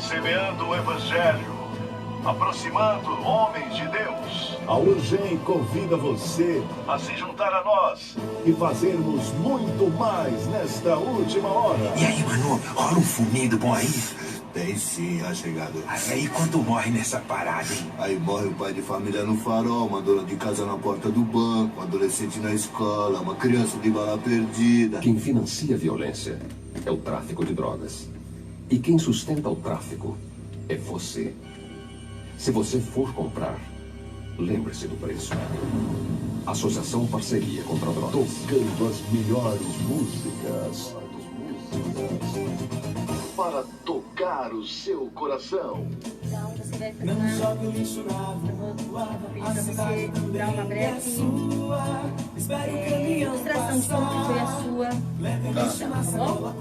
semeando o Evangelho, aproximando homens de Deus. A Urgem convida você a se juntar a nós e fazermos muito mais nesta última hora. E aí, Manu, rola um fumido bom aí? Tem sim, a chegada. Aí quanto morre nessa parada, hein? Aí morre o pai de família no farol, uma dona de casa na porta do banco, um adolescente na escola, uma criança de bala perdida. Quem financia a violência é o tráfico de drogas. E quem sustenta o tráfico é você. Se você for comprar, lembre-se do preço. Associação Parceria contra Drogas. Tocando as melhores músicas. Para tocar o seu coração. Então você vai fazer uma... Eu vou pedir pra você dar uma breve ilustração de como foi a sua missão, tá bom?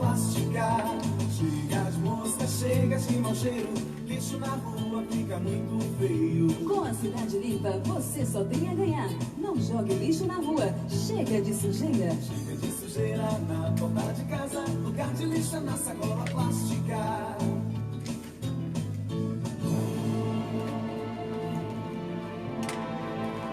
Com a cidade limpa, você só tem a ganhar. Não jogue lixo na rua. Chega de sujeira. Chega de sujeira na porta de casa. Lugar de lixo na sacola plástica.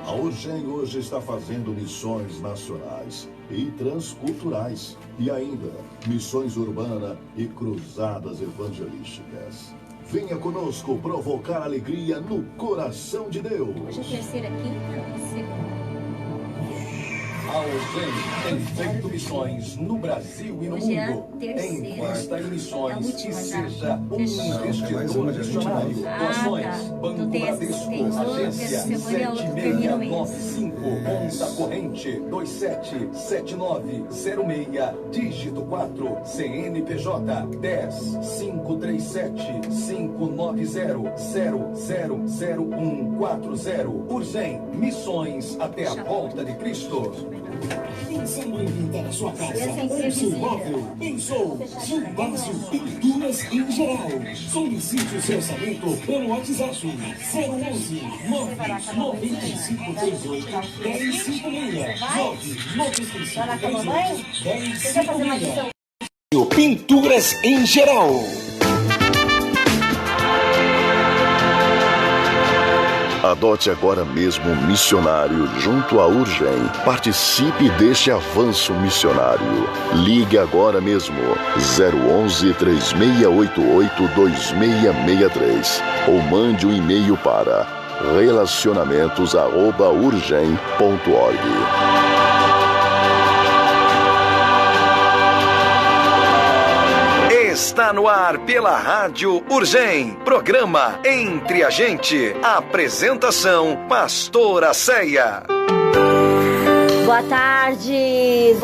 A Urgem hoje está fazendo missões nacionais e transculturais. E ainda, missões urbana e cruzadas evangelísticas. Venha conosco provocar alegria no coração de Deus. Hoje é a terceira, quinta e segunda. A Urgem tem feito missões no Brasil e no Hoje é a mundo. terceira. Investa em missões última e já. seja um Fechou. investidor missionário. Doações, Então Banco tem Bradesco, tem outra agência semana e a outra termina o mês. 7695, conta corrente 277906, dígito 4, CNPJ 10 537 590 000140. Urgem, missões até a volta de Cristo. Pensando em pintar a sua casa ou seu imóvel? Pensou Sumbácio Pinturas em Geral. Solicite o seu orçamento pelo WhatsApp 011 99538 1056 99538 1056. Pinturas em Geral. Adote agora mesmo um missionário junto à Urgem. Participe deste avanço missionário. Ligue agora mesmo 011 3688 2663 ou mande um e-mail para relacionamentos@urgem.org. Está no ar pela Rádio Urgem, programa Entre a Gente. Apresentação, Pastora Céia. Boa tarde,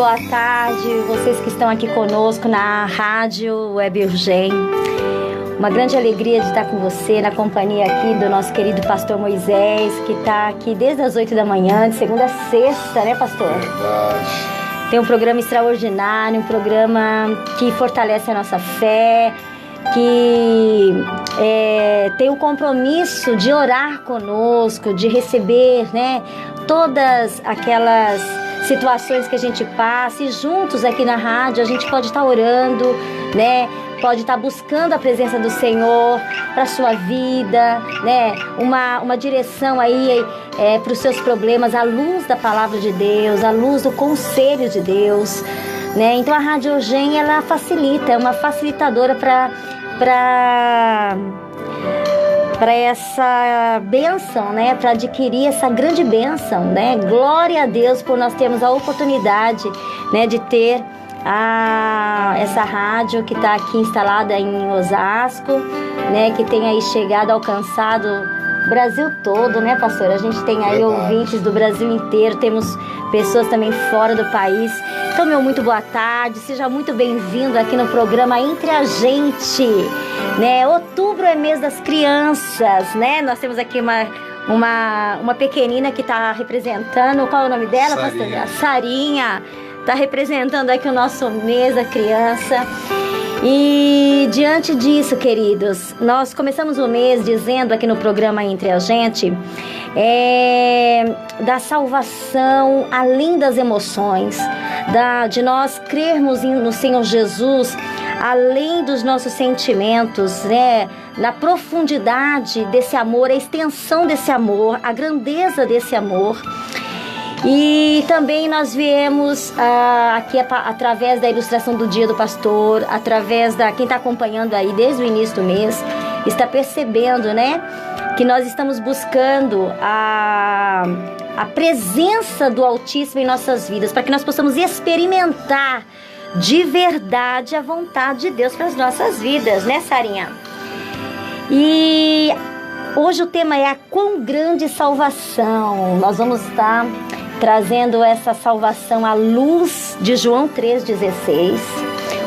vocês que estão aqui conosco na Rádio Web Urgem. Uma grande alegria de estar com você, na companhia aqui do nosso querido pastor Moisés, que está aqui desde as 8 da manhã, de segunda a sexta, né, pastor? Verdade. Tem um programa extraordinário, um programa que fortalece a nossa fé, que tem o compromisso de orar conosco, de receber, né, todas aquelas situações que a gente passa, e juntos aqui na rádio a gente pode estar orando, né, pode estar buscando a presença do Senhor para a sua vida, né, uma direção aí para os seus problemas, à luz da palavra de Deus, à luz do conselho de Deus, né. Então a Rádio Urgem, ela facilita, é uma facilitadora para essa bênção, né, para adquirir essa grande bênção, né. Glória a Deus por nós termos a oportunidade, né, de ter essa rádio que está aqui instalada em Osasco, né, que tem aí chegado, alcançado o Brasil todo, né, pastor? A gente tem aí ouvintes do Brasil inteiro, temos pessoas também fora do país. Então, meu muito boa tarde, seja muito bem-vindo aqui no programa Entre a Gente, né? Outubro é mês das crianças, né? Nós temos aqui uma pequenina que está representando, qual é o nome dela, pastor? A Sarinha. Está representando aqui o nosso mês da criança. E diante disso, queridos, nós começamos o mês dizendo aqui no programa Entre a Gente da salvação além das emoções, de nós crermos no Senhor Jesus além dos nossos sentimentos, né? Na profundidade desse amor, a extensão desse amor, a grandeza desse amor. E também nós viemos aqui através da ilustração do Dia do Pastor, através da quem está acompanhando aí desde o início do mês, está percebendo, né, que nós estamos buscando a presença do Altíssimo em nossas vidas, para que nós possamos experimentar de verdade a vontade de Deus para as nossas vidas, né, Sarinha? E hoje o tema é a quão grande salvação. Nós vamos estar trazendo essa salvação à luz de João 3,16,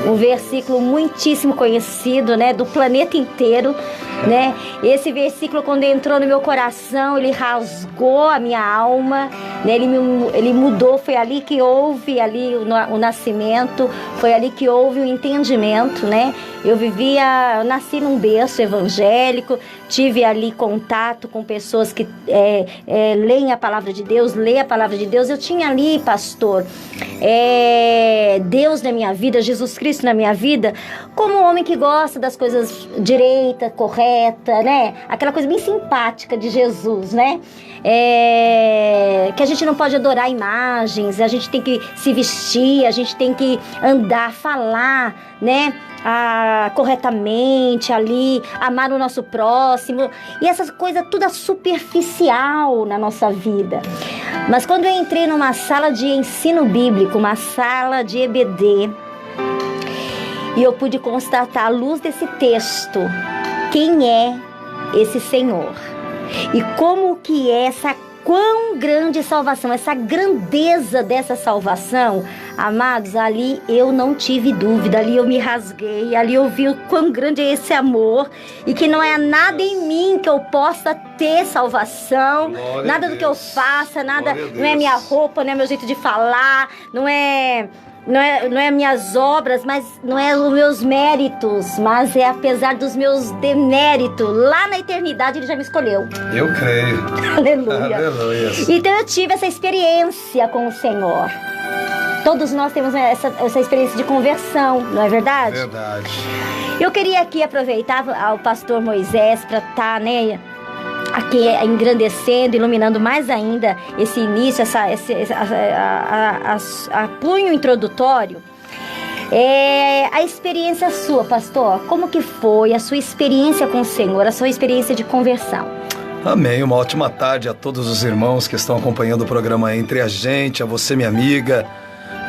um versículo muitíssimo conhecido, né, do planeta inteiro, né? Esse versículo, quando entrou no meu coração, ele rasgou a minha alma, né? Ele mudou. Foi ali que houve o nascimento, foi ali que houve o entendimento, né? Eu nasci num berço evangélico, tive ali contato com pessoas que leem a palavra de Deus, lê a palavra de Deus. Eu tinha ali, pastor, Deus na minha vida, Jesus Cristo na minha vida, como um homem que gosta das coisas direita, correta, né? Aquela coisa bem simpática de Jesus, né? Que a gente não pode adorar imagens, a gente tem que se vestir, a gente tem que andar, falar, né? Corretamente ali, amar o nosso próximo, e essas coisas tudo superficial na nossa vida. Mas quando eu entrei numa sala de ensino bíblico, uma sala de EBD, e eu pude constatar à luz desse texto quem é esse Senhor e como que é essa quão grande salvação, essa grandeza dessa salvação, amados, ali eu não tive dúvida, ali eu me rasguei, ali eu vi o quão grande é esse amor e que não é nada em mim que eu possa ter salvação, glória nada do que eu faça, nada, não é minha roupa, não é meu jeito de falar, não é minhas obras, mas não é os meus méritos, mas é apesar dos meus deméritos. Lá na eternidade ele já me escolheu. Eu creio. Aleluia. Aleluia. Então eu tive essa experiência com o Senhor. Todos nós temos essa experiência de conversão, não é verdade? Verdade. Eu queria aqui aproveitar o pastor Moisés para estar, né, aqui engrandecendo, iluminando mais ainda esse início, a punho introdutório. A experiência sua, pastor, como que foi a sua experiência com o Senhor, a sua experiência de conversão? Amém, uma ótima tarde a todos os irmãos que estão acompanhando o programa Entre a Gente, a você minha amiga,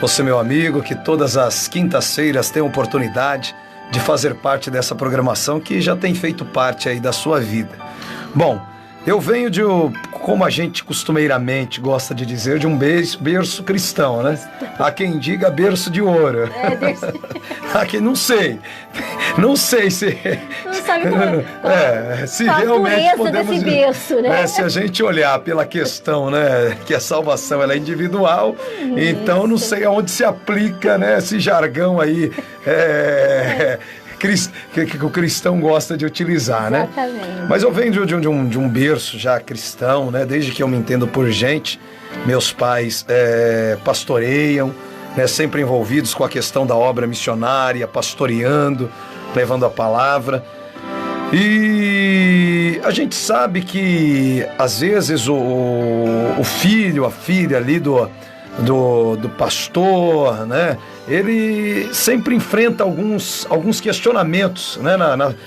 você meu amigo, que todas as quintas-feiras tem a oportunidade de fazer parte dessa programação que já tem feito parte aí da sua vida. Bom, eu venho de, como a gente costumeiramente gosta de dizer, de um berço cristão, né? Há quem diga berço de ouro. Há quem não sei se... Não sabe como se realmente podemos... Desse berço, né? Se a gente olhar pela questão, né, que a salvação ela é individual, então não sei aonde se aplica, né, esse jargão aí... que o cristão gosta de utilizar, exatamente, né? Mas eu venho de um berço já cristão, né? Desde que eu me entendo por gente, meus pais pastoreiam, né? Sempre envolvidos com a questão da obra missionária, pastoreando, levando a palavra. E a gente sabe que às vezes o filho, a filha ali do pastor, né? Ele sempre enfrenta alguns questionamentos, né?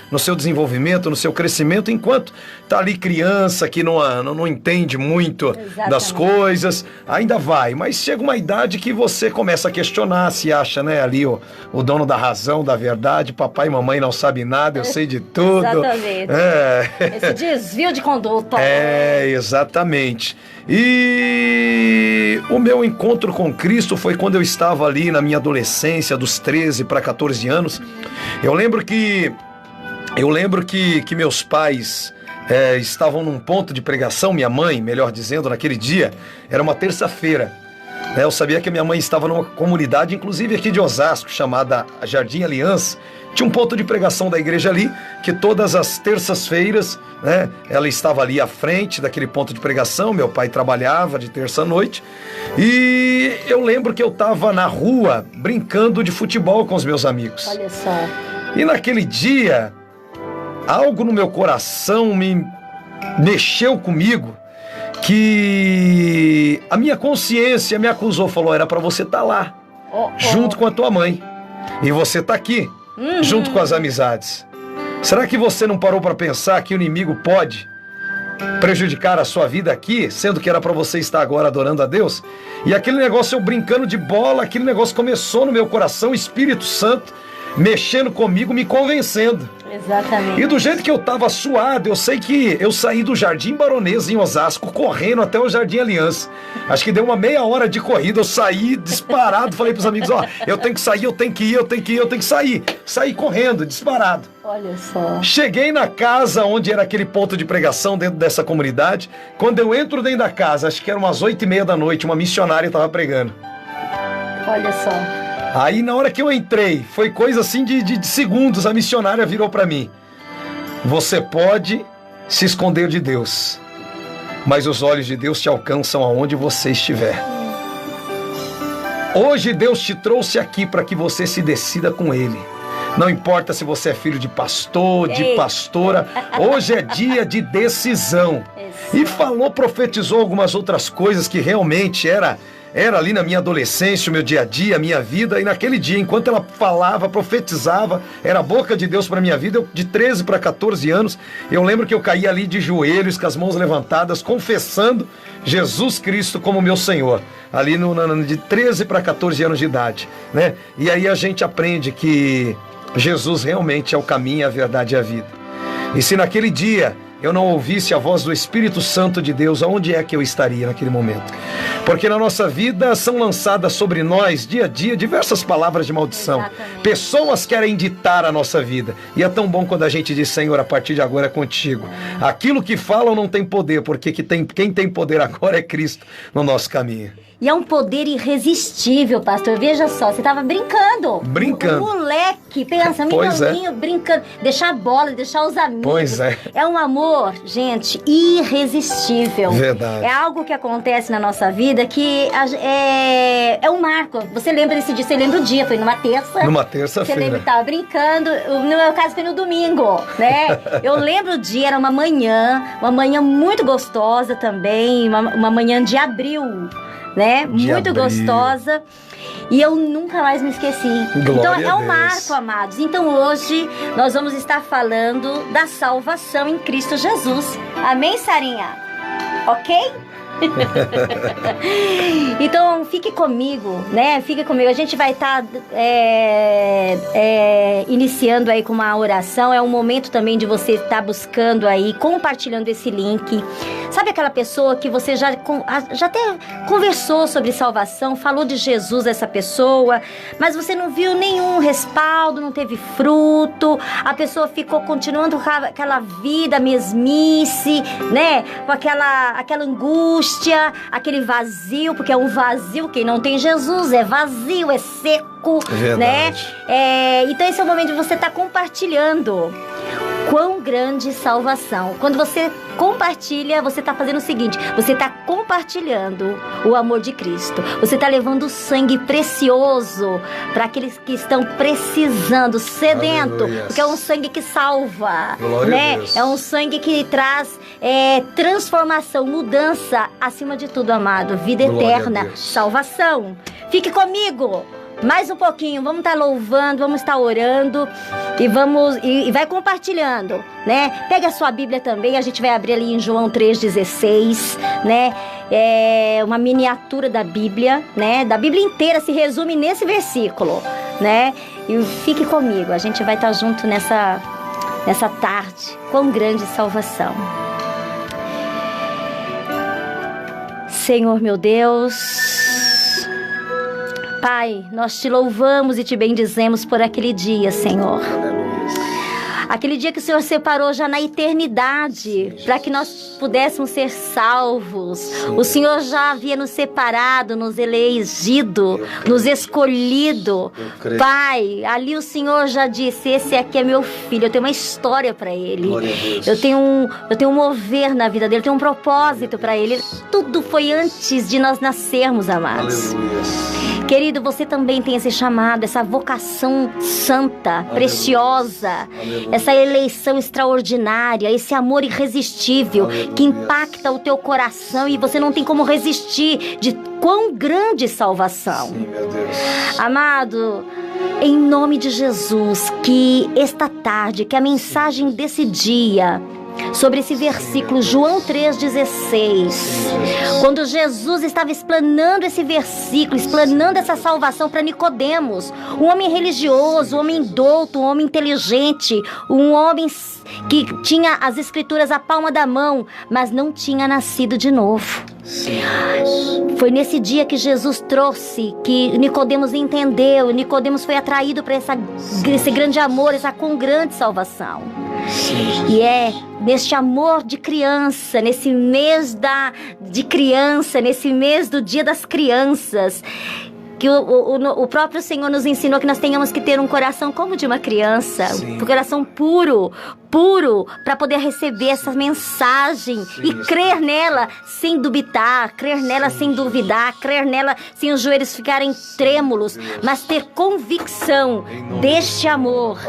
No seu desenvolvimento, no seu crescimento, enquanto está ali criança que não entende muito exatamente das coisas, ainda vai, mas chega uma idade que você começa a questionar, se acha, né, ali o dono da razão, da verdade, papai e mamãe não sabem nada, eu sei de tudo. Exatamente. Esse desvio de conduta. Exatamente. E o meu encontro com Cristo foi quando eu estava ali na minha adolescência, dos 13 para 14 anos. Eu lembro que meus pais estavam num ponto de pregação, minha mãe, melhor dizendo, naquele dia, era uma terça-feira. Eu sabia que minha mãe estava numa comunidade, inclusive aqui de Osasco, chamada Jardim Aliança. Tinha um ponto de pregação da igreja ali, que todas as terças-feiras, né, ela estava ali à frente daquele ponto de pregação. Meu pai trabalhava de terça-noite, e eu lembro que eu estava na rua brincando de futebol com os meus amigos. Olha só. E naquele dia, algo no meu coração me mexeu comigo, que a minha consciência me acusou, falou: era para você estar lá, junto com a tua mãe, e você tá aqui, junto com as amizades. Será que você não parou para pensar que o inimigo pode prejudicar a sua vida aqui, sendo que era para você estar agora adorando a Deus? E aquele negócio, eu brincando de bola, aquele negócio começou no meu coração, o Espírito Santo mexendo comigo, me convencendo. Exatamente. E do jeito que eu tava suado, eu sei que eu saí do Jardim Baronesa, em Osasco, correndo até o Jardim Aliança. Acho que deu uma meia hora de corrida, eu saí disparado, falei pros amigos: ó, eu tenho que sair, eu tenho que ir, sair. Saí correndo, disparado. Olha só. Cheguei na casa onde era aquele ponto de pregação dentro dessa comunidade. Quando eu entro dentro da casa, acho que era umas 8:30 da noite, uma missionária estava pregando. Olha só. Aí na hora que eu entrei, foi coisa assim de segundos, a missionária virou para mim: você pode se esconder de Deus, mas os olhos de Deus te alcançam aonde você estiver. Hoje Deus te trouxe aqui para que você se decida com Ele. Não importa se você é filho de pastor, de pastora, hoje é dia de decisão. E falou, profetizou algumas outras coisas que realmente era ali na minha adolescência, o meu dia a dia, a minha vida. E naquele dia, enquanto ela falava, profetizava, era a boca de Deus para minha vida. Eu, de 13 para 14 anos, eu lembro que eu caí ali de joelhos, com as mãos levantadas, confessando Jesus Cristo como meu Senhor, ali de 13 para 14 anos de idade, né? E aí a gente aprende que Jesus realmente é o caminho, a verdade e a vida. E se naquele dia eu não ouvisse a voz do Espírito Santo de Deus, aonde é que eu estaria naquele momento? Porque na nossa vida são lançadas sobre nós, dia a dia, diversas palavras de maldição. Exatamente. Pessoas querem ditar a nossa vida. E é tão bom quando a gente diz: Senhor, a partir de agora é contigo. Aquilo que falam não tem poder, porque quem tem poder agora é Cristo no nosso caminho. E é um poder irresistível, pastor. Veja só, você estava brincando. Brincando. Um moleque, pensa, meninozinho, brincando. Deixar a bola, deixar os amigos. Pois é. É um amor, gente, irresistível. Verdade. É algo que acontece na nossa vida que é um marco. Você lembra desse dia? Você lembra o dia? Foi numa terça. Numa terça-feira. Você lembra que estava brincando. No meu caso foi no domingo, né? Eu lembro o dia, era uma manhã muito gostosa também. Uma manhã de abril, né? Muito gostosa. E eu nunca mais me esqueci. Então é um marco, amados. Então hoje nós vamos estar falando da salvação em Cristo Jesus. Amém, Sarinha? Ok? Então fique comigo, né? Fique comigo. A gente vai estar iniciando aí com uma oração. É um momento também de você estar buscando aí, compartilhando esse link. Sabe aquela pessoa que você já até conversou sobre salvação, falou de Jesus essa pessoa, mas você não viu nenhum respaldo, não teve fruto, a pessoa ficou continuando com aquela vida mesmice, né? Com aquela angústia, aquele vazio, porque é um vazio, quem não tem Jesus é vazio, é seco, né? Então esse é o momento de você estar compartilhando. Quão grande salvação. Quando você compartilha, você está fazendo o seguinte: você está compartilhando o amor de Cristo. Você está levando o sangue precioso para aqueles que estão precisando, sedento. Aleluia. Porque é um sangue que salva. Glória, né? A Deus. É um sangue que traz transformação, mudança, acima de tudo, amado. Vida eterna, salvação. Fique comigo. Mais um pouquinho, vamos estar louvando, vamos estar orando e vai compartilhando, né? Pega a sua Bíblia também, a gente vai abrir ali em João 3,16, né? É uma miniatura da Bíblia, né? Da Bíblia inteira se resume nesse versículo, né? E fique comigo, a gente vai estar junto nessa tarde. Quão grande salvação. Senhor meu Deus, Pai, nós te louvamos e te bendizemos por aquele dia, Senhor. Aquele dia que o Senhor separou já na eternidade, para que nós pudéssemos ser salvos. Sim. O Senhor já havia nos separado, nos elegido, nos escolhido. Pai, ali o Senhor já disse, esse aqui é meu filho, eu tenho uma história para ele. Eu tenho um mover na vida dele, eu tenho um propósito para ele. Tudo foi antes de nós nascermos, amados. Aleluia. Querido, você também tem esse chamado, essa vocação santa, preciosa, essa eleição extraordinária, esse amor irresistível que impacta o teu coração e você não tem como resistir de quão grande salvação. Sim, meu Deus. Amado, em nome de Jesus, que esta tarde, que a mensagem desse dia sobre esse versículo, João 3,16, quando Jesus estava explanando esse versículo, explanando essa salvação para Nicodemos, um homem religioso, um homem douto, um homem inteligente, um homem que tinha as escrituras à palma da mão, mas não tinha nascido de novo. Foi nesse dia que Jesus trouxe, que Nicodemos entendeu, Nicodemos foi atraído para esse grande amor, essa com grande salvação. E é neste amor de criança, nesse mês de criança, nesse mês do Dia das Crianças, que o próprio Senhor nos ensinou que nós tenhamos que ter um coração como de uma criança, um coração puro, para poder receber essa mensagem e crer nela sem duvidar, crer nela sem duvidar, crer nela sem os joelhos ficarem trêmulos, mas ter convicção deste amor,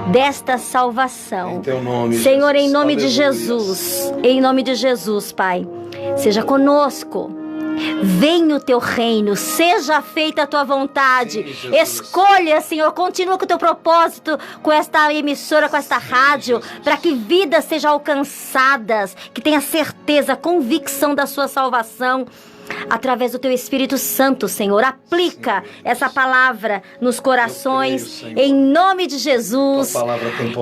desta salvação. Senhor, em nome de Jesus, Pai, seja conosco. Venha o teu reino, seja feita a tua vontade. Escolha, Senhor, continua com o teu propósito, com esta emissora, com esta rádio, para que vidas sejam alcançadas, que tenha certeza, convicção da sua salvação. Através do teu Espírito Santo, Senhor, aplica essa palavra nos corações, em nome de Jesus,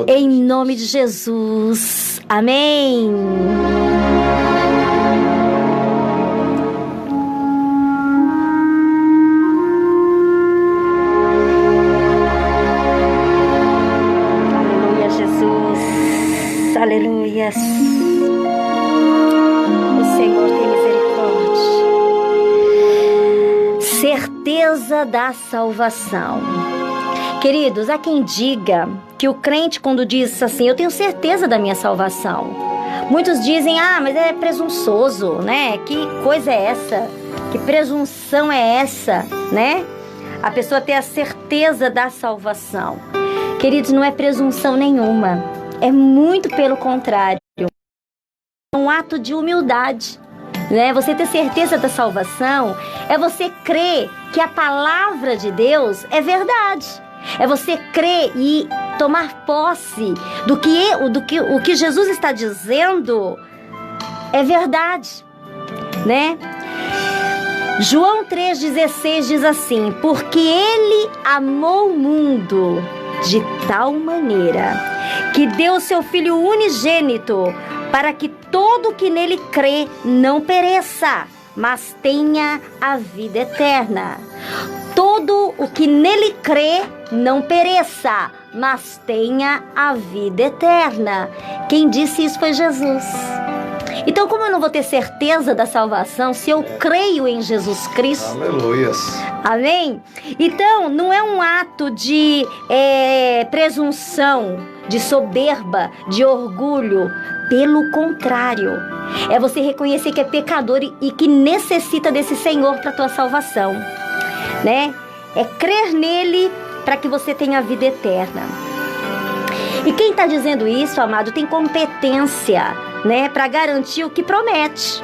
em nome de Jesus, amém. Aleluia. O Senhor tem misericórdia. Certeza da salvação. Queridos, há quem diga que o crente, quando diz assim, eu tenho certeza da minha salvação, muitos dizem, mas é presunçoso, né? Que coisa é essa? Que presunção é essa, né? A pessoa ter a certeza da salvação. Queridos, não é presunção nenhuma. É muito pelo contrário, é um ato de humildade, né? Você ter certeza da salvação é você crer que a palavra de Deus é verdade. É você crer e tomar posse do que Jesus está dizendo é verdade, né? João 3,16 diz assim, porque Ele amou o mundo de tal maneira que deu o seu Filho unigênito, para que todo que nele crê não pereça, mas tenha a vida eterna. Todo o que nele crê não pereça, mas tenha a vida eterna. Quem disse isso foi Jesus. Então, como eu não vou ter certeza da salvação se eu creio em Jesus Cristo? Aleluias. Amém? Então, não é um ato de presunção, de soberba, de orgulho. Pelo contrário, é você reconhecer que é pecador e que necessita desse Senhor para a tua salvação, né? É crer nele para que você tenha a vida eterna. E quem está dizendo isso, amado, tem competência, né, para garantir o que promete.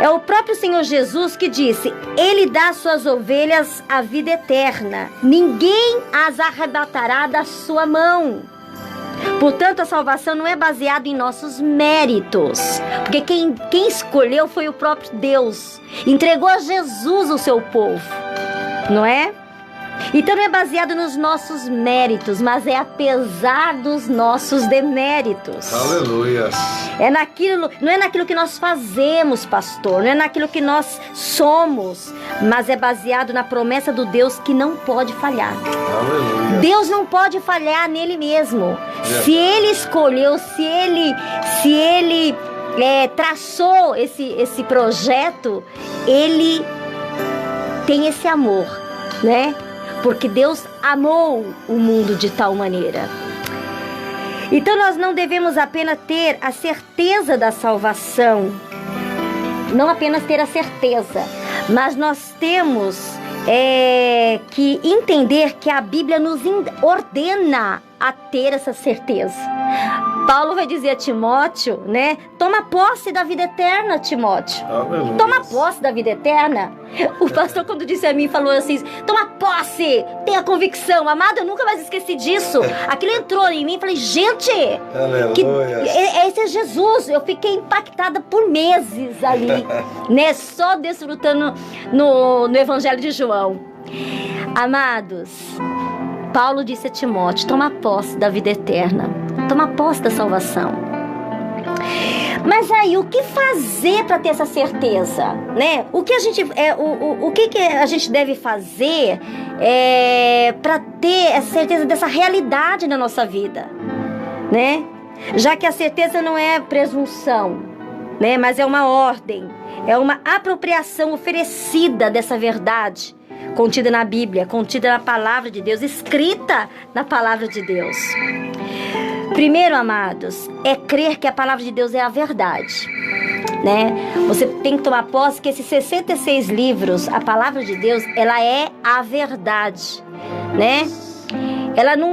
É o próprio Senhor Jesus que disse, Ele dá às suas ovelhas a vida eterna. Ninguém as arrebatará da sua mão. Portanto, a salvação não é baseada em nossos méritos, porque quem escolheu foi o próprio Deus. Entregou a Jesus o seu povo, não é? Então não é baseado nos nossos méritos, mas é apesar dos nossos deméritos. Aleluia. Não é naquilo que nós fazemos, pastor, não é naquilo que nós somos, mas é baseado na promessa do Deus que não pode falhar. Aleluia. Deus não pode falhar nele mesmo. Se ele escolheu, se ele traçou esse projeto, ele tem esse amor, né? Porque Deus amou o mundo de tal maneira. Então nós não devemos apenas ter a certeza da salvação, não apenas ter a certeza, mas nós temos que entender que a Bíblia nos ordena a ter essa certeza. Paulo vai dizer a Timóteo, né? Toma posse da vida eterna, Timóteo. Aleluia. Toma posse da vida eterna. O pastor, quando disse a mim, falou assim: toma posse, tenha convicção. Amado, eu nunca mais esqueci disso. Aquilo entrou em mim e falei: gente, esse é Jesus. Eu fiquei impactada por meses ali, né? Só desfrutando no Evangelho de João. Amados, Paulo disse a Timóteo: toma posse da vida eterna, toma posse da salvação. Mas aí, o que fazer para ter essa certeza, né? O que a gente deve fazer para ter essa certeza dessa realidade na nossa vida, né? Já que a certeza não é presunção, né? Mas é uma ordem, é uma apropriação oferecida dessa verdade contida na Bíblia, contida na palavra de Deus, escrita na palavra de Deus. Primeiro, amados, é crer que a palavra de Deus é a verdade, né? Você tem que tomar posse que esses 66 livros, a palavra de Deus, ela é a verdade, né? Ela não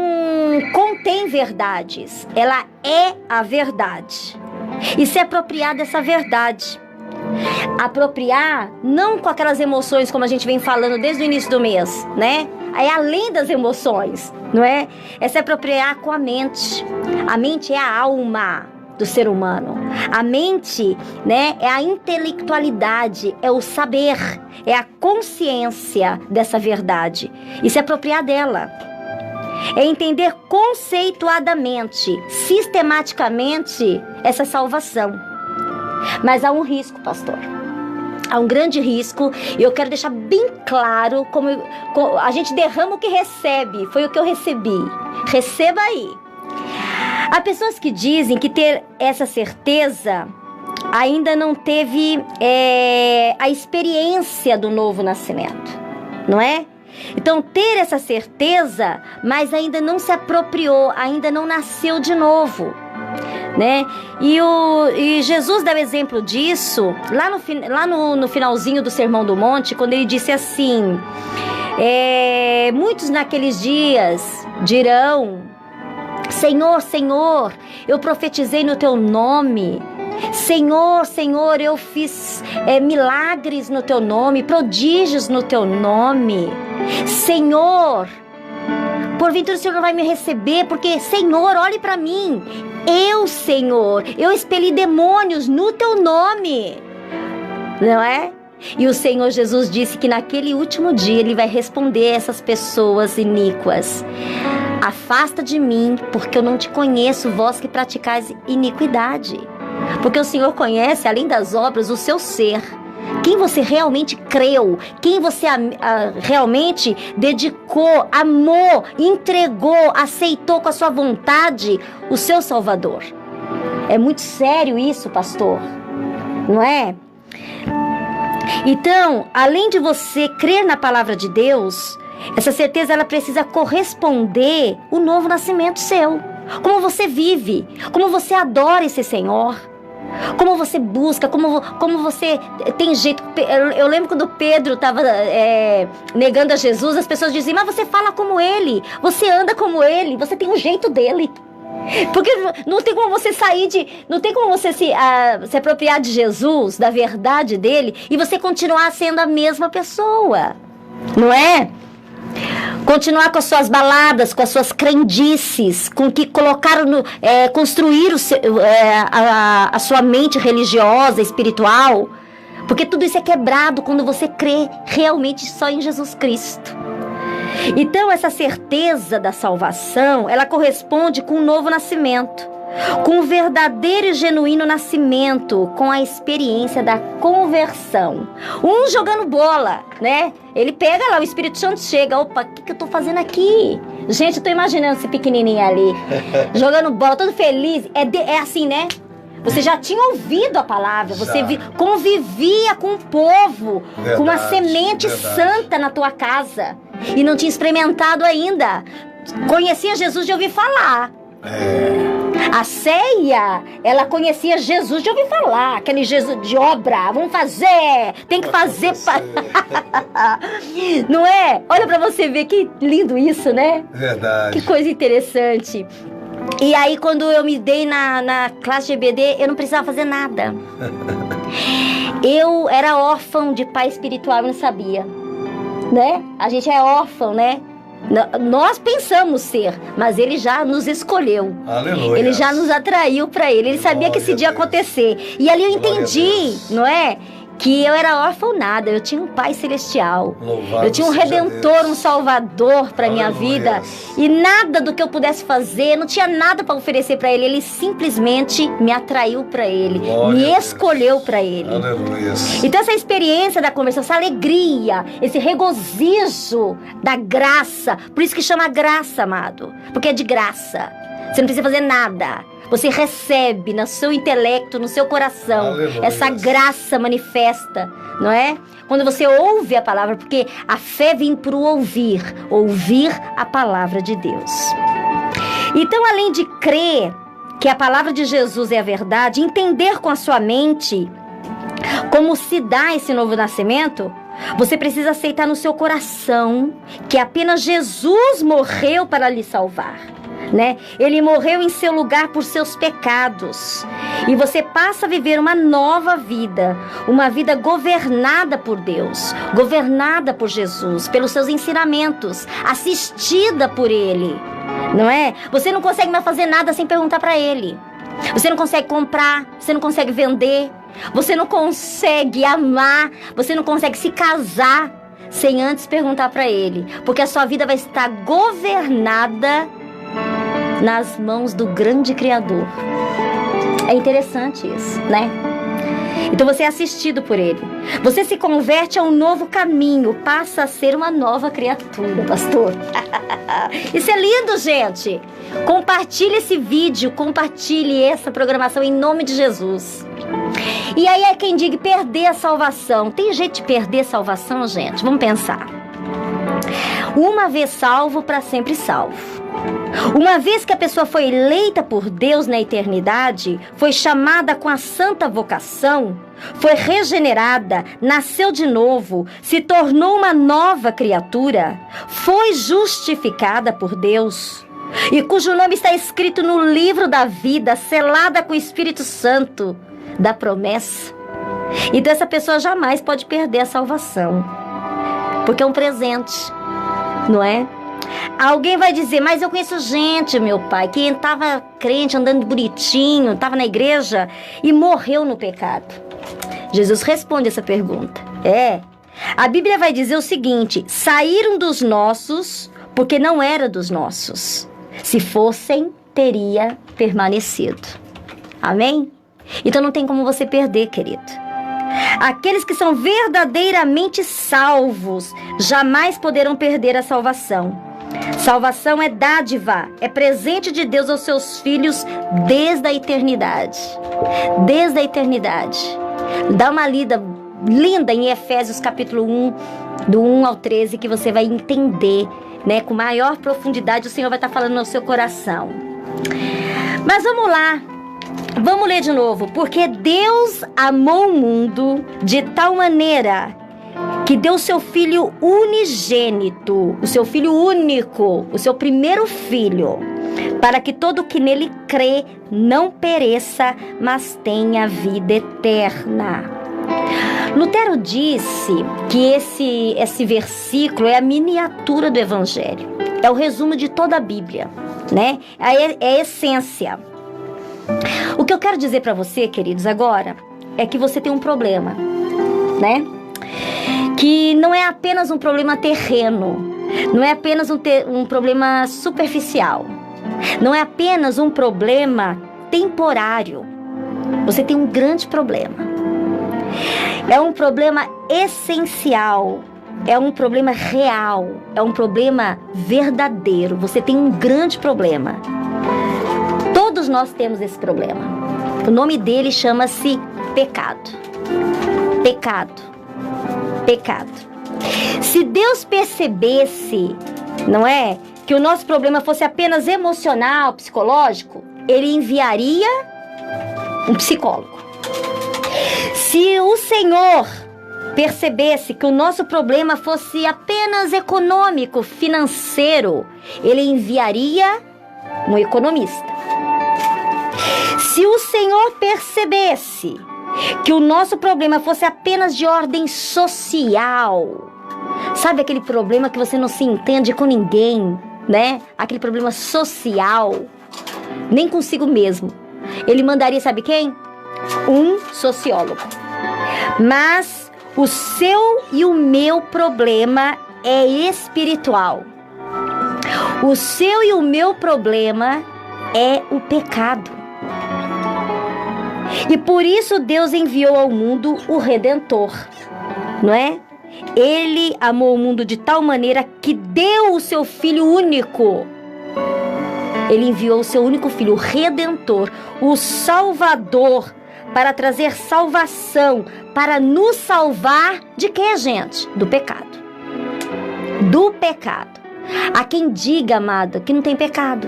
contém verdades, ela é a verdade. E se apropriar dessa verdade. Apropriar não com aquelas emoções como a gente vem falando desde o início do mês, né? É além das emoções, não é? É se apropriar com a mente. A mente é a alma do ser humano. A mente, né, é a intelectualidade, é o saber, é a consciência dessa verdade e se apropriar dela. É entender conceituadamente, sistematicamente essa salvação. Mas há um risco, pastor. Há um grande risco, e eu quero deixar bem claro como a gente derrama o que recebe. Foi o que eu recebi. Receba aí. Há pessoas que dizem que ter essa certeza ainda não teve a experiência do novo nascimento, não é? Então, ter essa certeza, mas ainda não se apropriou, ainda não nasceu de novo, né? E Jesus dá o exemplo disso lá no finalzinho do Sermão do Monte, quando ele disse assim: muitos naqueles dias dirão: Senhor, Senhor, eu profetizei no teu nome. Senhor, Senhor, eu fiz milagres no teu nome, prodígios no teu nome. Senhor, porventura o Senhor não vai me receber, porque, Senhor, olhe para mim. Senhor, eu expeli demônios no teu nome. Não é? E o Senhor Jesus disse que naquele último dia Ele vai responder a essas pessoas iníquas: afasta de mim, porque eu não te conheço, vós que praticais iniquidade. Porque o Senhor conhece, além das obras, o seu ser. Quem você realmente creu, quem você realmente dedicou, amou, entregou, aceitou com a sua vontade o seu Salvador. É muito sério isso, pastor, não é? Então, além de você crer na palavra de Deus, essa certeza ela precisa corresponder o novo nascimento seu. Como você vive, como você adora esse Senhor, como você busca, como você tem jeito. Eu lembro quando Pedro estava negando a Jesus, as pessoas diziam: mas você fala como ele, você anda como ele, você tem um jeito dele. Porque não tem como você não tem como você se apropriar de Jesus, da verdade dele, e você continuar sendo a mesma pessoa, não é? Continuar com as suas baladas, com as suas crendices, com que colocaram construíram a sua mente religiosa, espiritual, porque tudo isso é quebrado quando você crê realmente só em Jesus Cristo. Então, essa certeza da salvação, ela corresponde com o novo nascimento, com o verdadeiro e genuíno nascimento, com a experiência da conversão. Um jogando bola, né? Ele pega lá, o Espírito Santo chega, opa, o que eu tô fazendo aqui? Gente, eu tô imaginando esse pequenininho ali, jogando bola, todo feliz. É assim, né? Você já tinha ouvido a palavra, você convivia com o povo, com uma semente santa na tua casa, e não tinha experimentado ainda. Conhecia Jesus de ouvir falar. A Ceia, ela conhecia Jesus de ouvir falar, aquele Jesus de obra, vamos fazer, tem que fazer. Não é? Olha pra você ver que lindo isso, né? Verdade. Que coisa interessante. E aí, quando eu me dei na classe de EBD, eu não precisava fazer nada. Eu era órfão de pai espiritual, eu não sabia, né? A gente é órfão, né? Nós pensamos ser, mas ele já nos escolheu. Aleluia. Ele já nos atraiu para ele. Ele sabia que esse dia ia acontecer. E ali eu entendi, não é? Que eu era órfã nada, eu tinha um Pai Celestial. Eu tinha um Redentor, um Salvador para minha vida. E nada do que eu pudesse fazer, não tinha nada para oferecer para ele. Ele simplesmente me atraiu para ele, me escolheu para ele. Aleluia. Então essa experiência da conversão, essa alegria, esse regozijo da graça, por isso que chama graça, amado, porque é de graça. Você não precisa fazer nada. Você recebe no seu intelecto, no seu coração, aleluia, essa graça manifesta, não é? Quando você ouve a palavra, porque a fé vem para o ouvir a palavra de Deus. Então, além de crer que a palavra de Jesus é a verdade, entender com a sua mente como se dá esse novo nascimento, você precisa aceitar no seu coração que apenas Jesus morreu para lhe salvar. Né? Ele morreu em seu lugar por seus pecados. E você passa a viver uma nova vida, uma vida governada por Deus, governada por Jesus, pelos seus ensinamentos, assistida por Ele, não é? Você não consegue mais fazer nada sem perguntar para Ele. Você não consegue comprar, você não consegue vender, você não consegue amar, você não consegue se casar sem antes perguntar para Ele, porque a sua vida vai estar governada nas mãos do grande Criador. É interessante isso, né? Então você é assistido por Ele. Você se converte a um novo caminho, passa a ser uma nova criatura, pastor. Isso é lindo, gente. Compartilhe esse vídeo, compartilhe essa programação em nome de Jesus. E aí é quem diga perder a salvação. Tem jeito de perder a salvação, gente? Vamos pensar. Uma vez salvo, para sempre salvo. Uma vez que a pessoa foi eleita por Deus na eternidade, foi chamada com a santa vocação, foi regenerada, nasceu de novo, se tornou uma nova criatura, foi justificada por Deus, e cujo nome está escrito no livro da vida, selada com o Espírito Santo da promessa. Então essa pessoa jamais pode perder a salvação, porque é um presente, não é? Alguém vai dizer, mas eu conheço gente, meu pai, que estava crente, andando bonitinho, estava na igreja e morreu no pecado. Jesus responde essa pergunta. A Bíblia vai dizer o seguinte: saíram dos nossos porque não era dos nossos. Se fossem, teria permanecido. Amém? Então não tem como você perder, querido. Aqueles que são verdadeiramente salvos jamais poderão perder a salvação. Salvação é dádiva, é presente de Deus aos seus filhos desde a eternidade. Desde a eternidade. Dá uma lida linda em Efésios capítulo 1, do 1 ao 13, que você vai entender, né? Com maior profundidade o Senhor vai estar falando no seu coração. Mas vamos lá. Vamos ler de novo. Porque Deus amou o mundo de tal maneira que deu o seu Filho unigênito, o seu Filho único, o seu primeiro filho, para que todo que nele crê não pereça, mas tenha vida eterna. Lutero disse que esse versículo é a miniatura do Evangelho, é o resumo de toda a Bíblia, né? É a essência. O que eu quero dizer para você, queridos, agora, é que você tem um problema, né? Que não é apenas um problema terreno, não é apenas um problema superficial. Não é apenas um problema temporário. Você tem um grande problema. É um problema essencial. É um problema real. É um problema verdadeiro. Você tem um grande problema. Todos nós temos esse problema. O nome dele chama-se pecado. Pecado. Pecado. Se Deus percebesse, não é, que o nosso problema fosse apenas emocional, psicológico, ele enviaria um psicólogo. Se o Senhor percebesse que o nosso problema fosse apenas econômico, financeiro, ele enviaria um economista. Se o Senhor percebesse que o nosso problema fosse apenas de ordem social, sabe aquele problema que você não se entende com ninguém, né? Aquele problema social, nem consigo mesmo. Ele mandaria, sabe quem? Um sociólogo. Mas o seu e o meu problema é espiritual. O seu e o meu problema é o pecado. E por isso Deus enviou ao mundo o Redentor, não é? Ele amou o mundo de tal maneira que deu o seu Filho único. Ele enviou o seu único Filho, o Redentor, o Salvador, para trazer salvação, para nos salvar de quê, gente? Do pecado. Do pecado. Há quem diga, amada, que não tem pecado.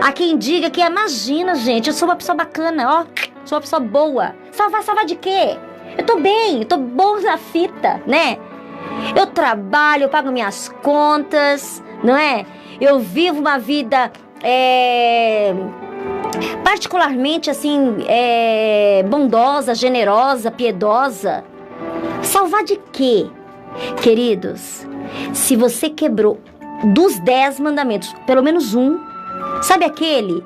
Há quem diga que, imagina, gente, eu sou uma pessoa bacana, ó, sou uma pessoa boa. Salvar de quê? Eu tô bem, eu tô bom na fita, né? Eu trabalho, eu pago minhas contas, não é? Eu vivo uma vida, particularmente, assim, bondosa, generosa, piedosa. Salvar de quê, queridos? Se você quebrou dos 10 mandamentos, pelo menos um, sabe aquele?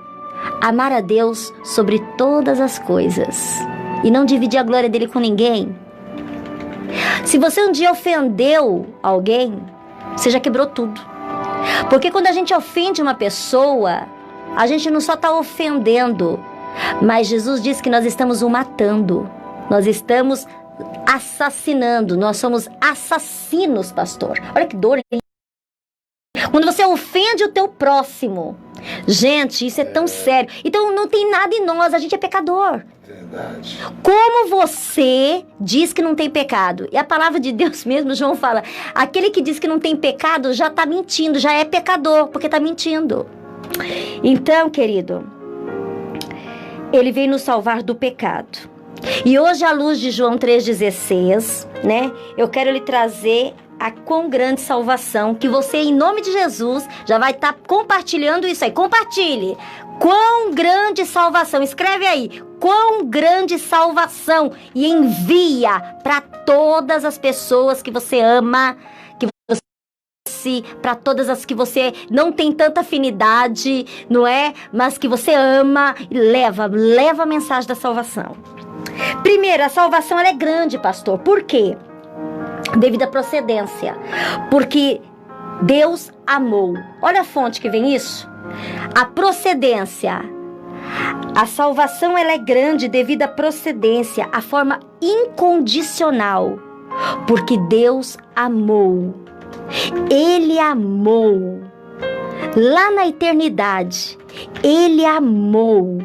Amar a Deus sobre todas as coisas e não dividir a glória dele com ninguém. Se você um dia ofendeu alguém, você já quebrou tudo. Porque quando a gente ofende uma pessoa, a gente não só está ofendendo, mas Jesus diz que nós estamos o matando. Nós estamos assassinando. Nós somos assassinos, pastor. Olha que dor, hein? Quando você ofende o teu próximo, gente, isso é tão sério. Então não tem nada em nós, a gente é pecador. Verdade. Como você diz que não tem pecado? E a palavra de Deus mesmo, João fala, aquele que diz que não tem pecado já está mentindo, já é pecador, porque está mentindo. Então, querido, ele veio nos salvar do pecado. E hoje, à luz de João 3,16, né, eu quero lhe trazer a quão grande salvação, que você, em nome de Jesus, já vai estar compartilhando isso aí. Compartilhe. Quão grande salvação. Escreve aí. Quão grande salvação. E envia para todas as pessoas que você ama, que você, para todas as que você não tem tanta afinidade, não é? Mas que você ama. Leva a mensagem da salvação. Primeiro, a salvação ela é grande, pastor. Por quê? Devido à procedência, porque Deus amou. Olha a fonte que vem isso. A procedência. A salvação ela é grande devido à procedência, a forma incondicional, porque Deus amou. Ele amou. Lá na eternidade, Ele amou.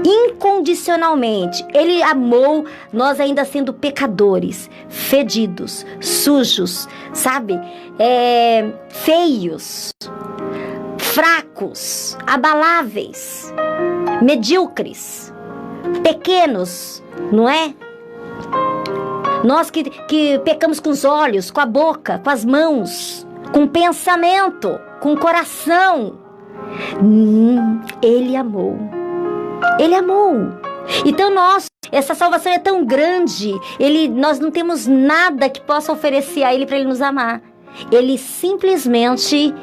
Incondicionalmente, Ele amou nós ainda sendo pecadores, fedidos, sujos, sabe? Feios, fracos, abaláveis, medíocres, pequenos, não é? Nós que pecamos com os olhos, com a boca, com as mãos, com o pensamento, com o coração. Ele amou. Ele amou. Então essa salvação é tão grande, nós não temos nada que possa oferecer a Ele para Ele nos amar. Ele simplesmente,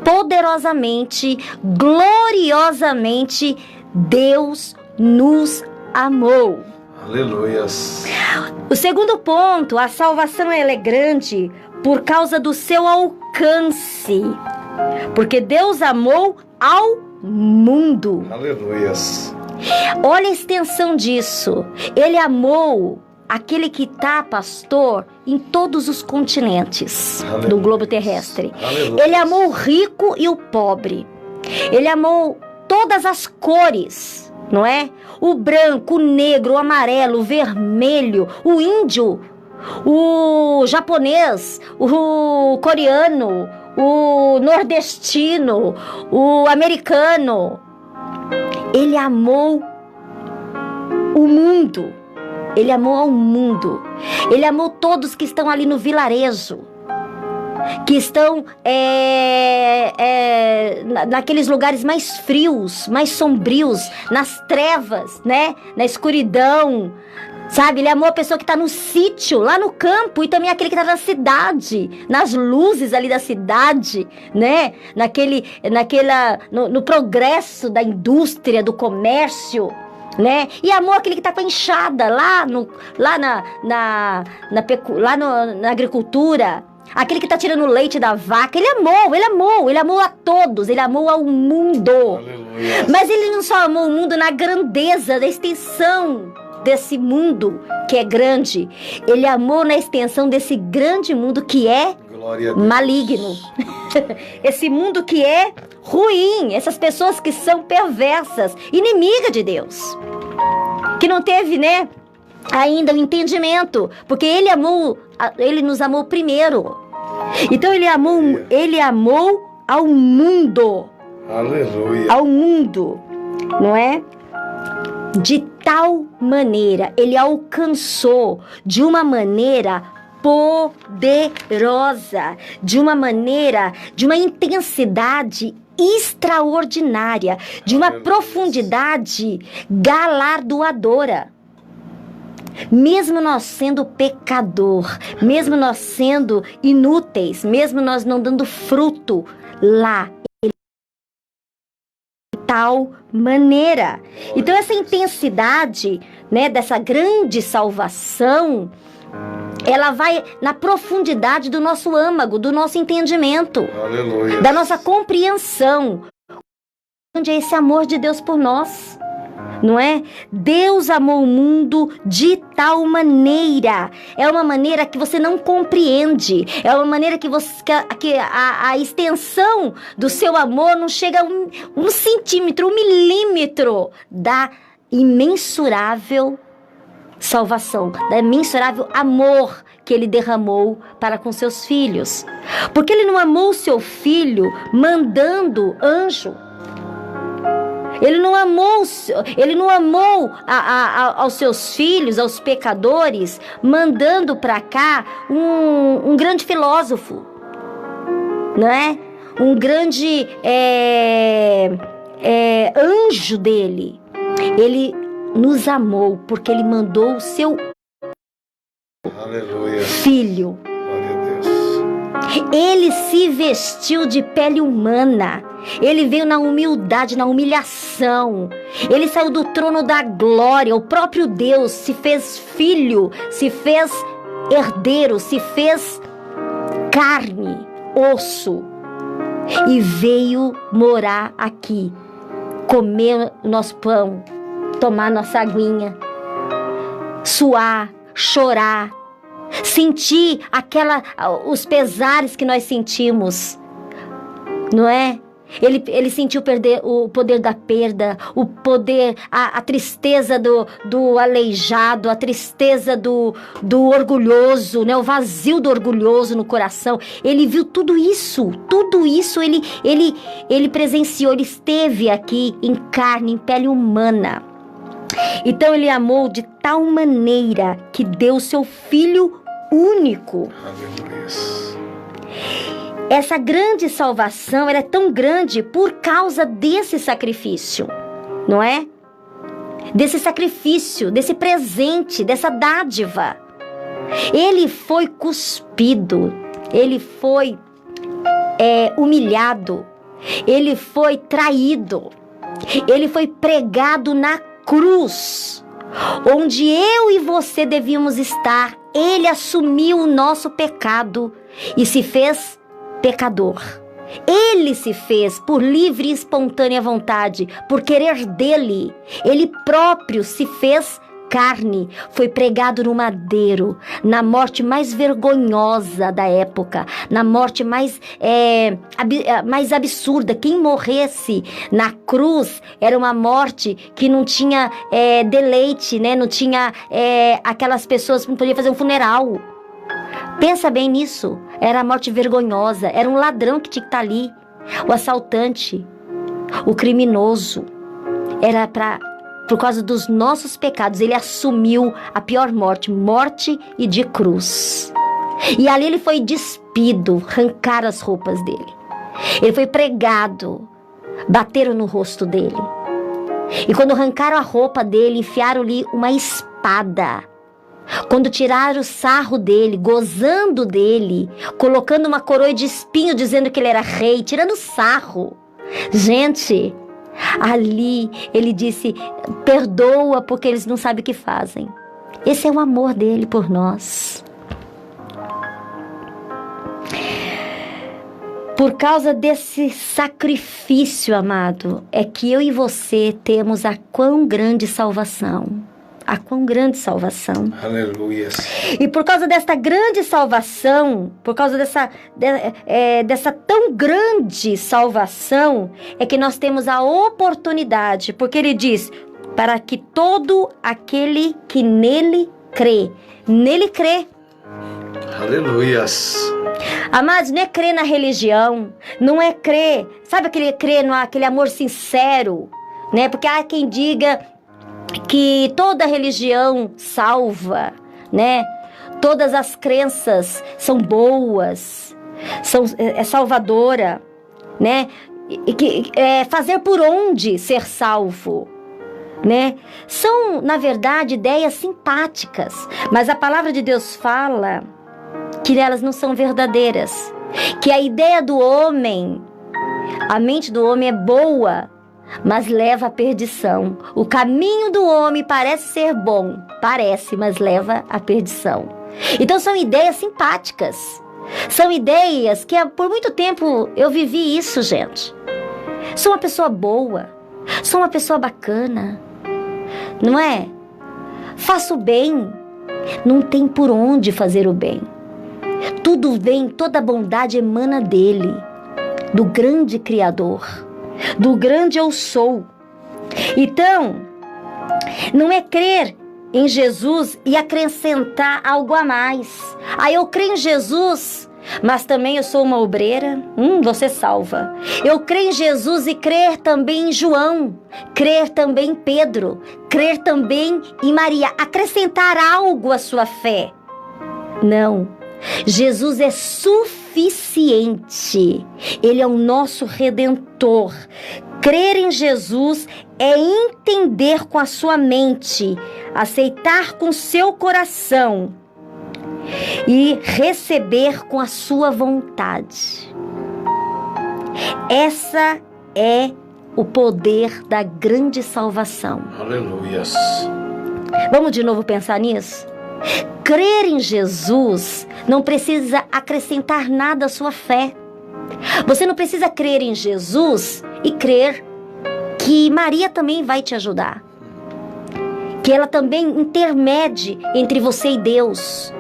poderosamente, gloriosamente, Deus nos amou. Aleluias. O segundo ponto, a salvação ela é grande por causa do seu alcance. alcance, porque Deus amou ao mundo. Aleluias. Olha a extensão disso. Ele amou aquele que está, pastor, em todos os continentes do globo terrestre. Aleluia. Ele amou o rico e o pobre. Ele amou todas as cores, não é? O branco, o negro, o amarelo, o vermelho, o índio, o japonês, o coreano, o nordestino, o americano. Ele amou o mundo. Ele amou ao mundo. Ele amou todos que estão ali no vilarejo, que estão naqueles lugares mais frios, mais sombrios, nas trevas, né? Na escuridão, sabe? Ele amou a pessoa que está no sítio, lá no campo, e também aquele que está na cidade, nas luzes ali da cidade, né? No progresso da indústria, do comércio, né? E amou aquele que está com a enxada lá na agricultura, aquele que está tirando o leite da vaca. Ele amou a todos, ele amou ao mundo. Aleluia. Mas ele não só amou o mundo na grandeza, da extensão desse mundo que é grande. Ele amou na extensão desse grande mundo que é maligno. Esse mundo que é ruim, essas pessoas que são perversas, inimiga de Deus, que não teve, né, ainda o entendimento, porque ele nos amou primeiro. Então ele amou ao mundo. Aleluia. Ao mundo, não é? De tal maneira, ele alcançou de uma maneira poderosa, de uma intensidade extraordinária, de uma profundidade galardoadora. Mesmo nós sendo pecador, mesmo nós sendo inúteis, mesmo nós não dando fruto, lá ele de tal maneira. Então essa intensidade, né, dessa grande salvação, ela vai na profundidade do nosso âmago, do nosso entendimento. Aleluia. Da nossa compreensão. Onde é esse amor de Deus por nós? Não é? Deus amou o mundo de tal maneira. É uma maneira que você não compreende. É uma maneira que a extensão do seu amor não chega a um centímetro, 1 milímetro da imensurável salvação, da imensurável amor que ele derramou para com seus filhos. Porque ele não amou o seu filho mandando anjo. Ele não amou aos seus filhos, aos pecadores, mandando para cá um grande filósofo, não é? Um grande anjo dele. Ele nos amou porque ele mandou o seu Aleluia. Filho. Glória a Deus. Ele se vestiu de pele humana. Ele veio na humildade, na humilhação. Ele saiu do trono da glória. O próprio Deus se fez filho, se fez herdeiro, se fez carne, osso, e veio morar aqui, comer o nosso pão, tomar nossa aguinha, suar, chorar, sentir os pesares que nós sentimos, não é? Ele sentiu o poder da perda, o poder, a tristeza do aleijado, a tristeza do orgulhoso, né? O vazio do orgulhoso no coração. Ele viu tudo isso ele presenciou, ele esteve aqui em carne, em pele humana. Então ele amou de tal maneira que deu seu filho único. Aleluia. Essa grande salvação, ela é tão grande por causa desse sacrifício, não é? Desse sacrifício, desse presente, dessa dádiva. Ele foi cuspido, ele foi humilhado, ele foi traído, ele foi pregado na cruz, onde eu e você devíamos estar. Ele assumiu o nosso pecado e se fez pecador. Ele se fez por livre e espontânea vontade, por querer dele. Ele próprio se fez carne, foi pregado no madeiro, na morte mais vergonhosa da época, na morte mais absurda. Quem morresse na cruz era uma morte que não tinha deleite, né? Não tinha aquelas pessoas que não podiam fazer um funeral. Pensa bem nisso. Era a morte vergonhosa. Era um ladrão que tinha que estar ali, o assaltante, o criminoso. Era por causa dos nossos pecados. Ele assumiu a pior morte, morte e de cruz. E ali ele foi despido, arrancaram as roupas dele. Ele foi pregado, bateram no rosto dele. E quando arrancaram a roupa dele, enfiaram-lhe uma espada. Quando tiraram o sarro dele, gozando dele, colocando uma coroa de espinho, dizendo que ele era rei, tirando sarro. Gente, ali ele disse: perdoa, porque eles não sabem o que fazem. Esse é o amor dele por nós. Por causa desse sacrifício, amado, é que eu e você temos a quão grande salvação. A quão grande salvação. Aleluia. E por causa desta grande salvação, por causa dessa tão grande salvação, é que nós temos a oportunidade, porque ele diz, para que todo aquele que nele crê. Aleluias. Amados, não é crer na religião, não é crer, sabe aquele amor sincero, né? Porque há quem diga que toda religião salva, né? Todas as crenças são boas, é salvadora, né? E que fazer por onde ser salvo, né? São, na verdade, ideias simpáticas, mas a palavra de Deus fala que elas não são verdadeiras, que a ideia do homem, a mente do homem é boa, mas leva à perdição. O caminho do homem parece ser bom, mas leva à perdição. Então são ideias simpáticas, são ideias que por muito tempo eu vivi isso, gente. Sou uma pessoa boa, sou uma pessoa bacana, não é? Faço o bem, não tem por onde fazer o bem. Tudo bem, toda bondade emana dele, do grande Criador, do grande eu sou. Então, não é crer em Jesus e acrescentar algo a mais. Eu creio em Jesus, mas também eu sou uma obreira. Você salva. Eu creio em Jesus e crer também em João, crer também em Pedro, crer também em Maria. Acrescentar algo à sua fé. Não. Jesus é suficiente. Ele é o nosso Redentor. Crer em Jesus é entender com a sua mente, aceitar com seu coração e receber com a sua vontade. Essa é o poder da grande salvação. Aleluias. Vamos de novo pensar nisso? Crer em Jesus não precisa acrescentar nada à sua fé. Você não precisa crer em Jesus e crer que Maria também vai te ajudar, que ela também intermede entre você e Deus.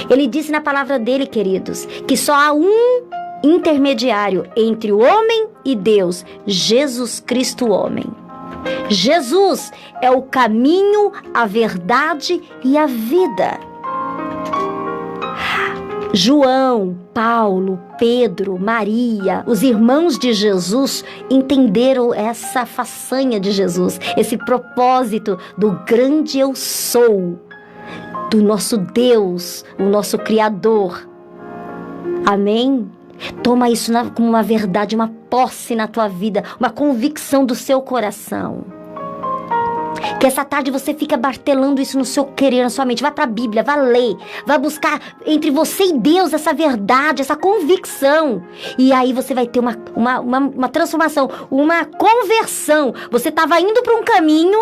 Ele disse na palavra dele, queridos, que só há um intermediário entre o homem e Deus: Jesus Cristo, o homem. Jesus é o caminho, a verdade e a vida. João, Paulo, Pedro, Maria, os irmãos de Jesus entenderam essa façanha de Jesus, esse propósito do grande eu sou, do nosso Deus, o nosso Criador. Amém? Toma isso como uma verdade, uma posse na tua vida, uma convicção do seu coração. Que essa tarde você fica martelando isso no seu querer, na sua mente. Vai para a Bíblia, vai ler, vai buscar entre você e Deus essa verdade, essa convicção. E aí você vai ter uma transformação, uma conversão. Você estava indo para um caminho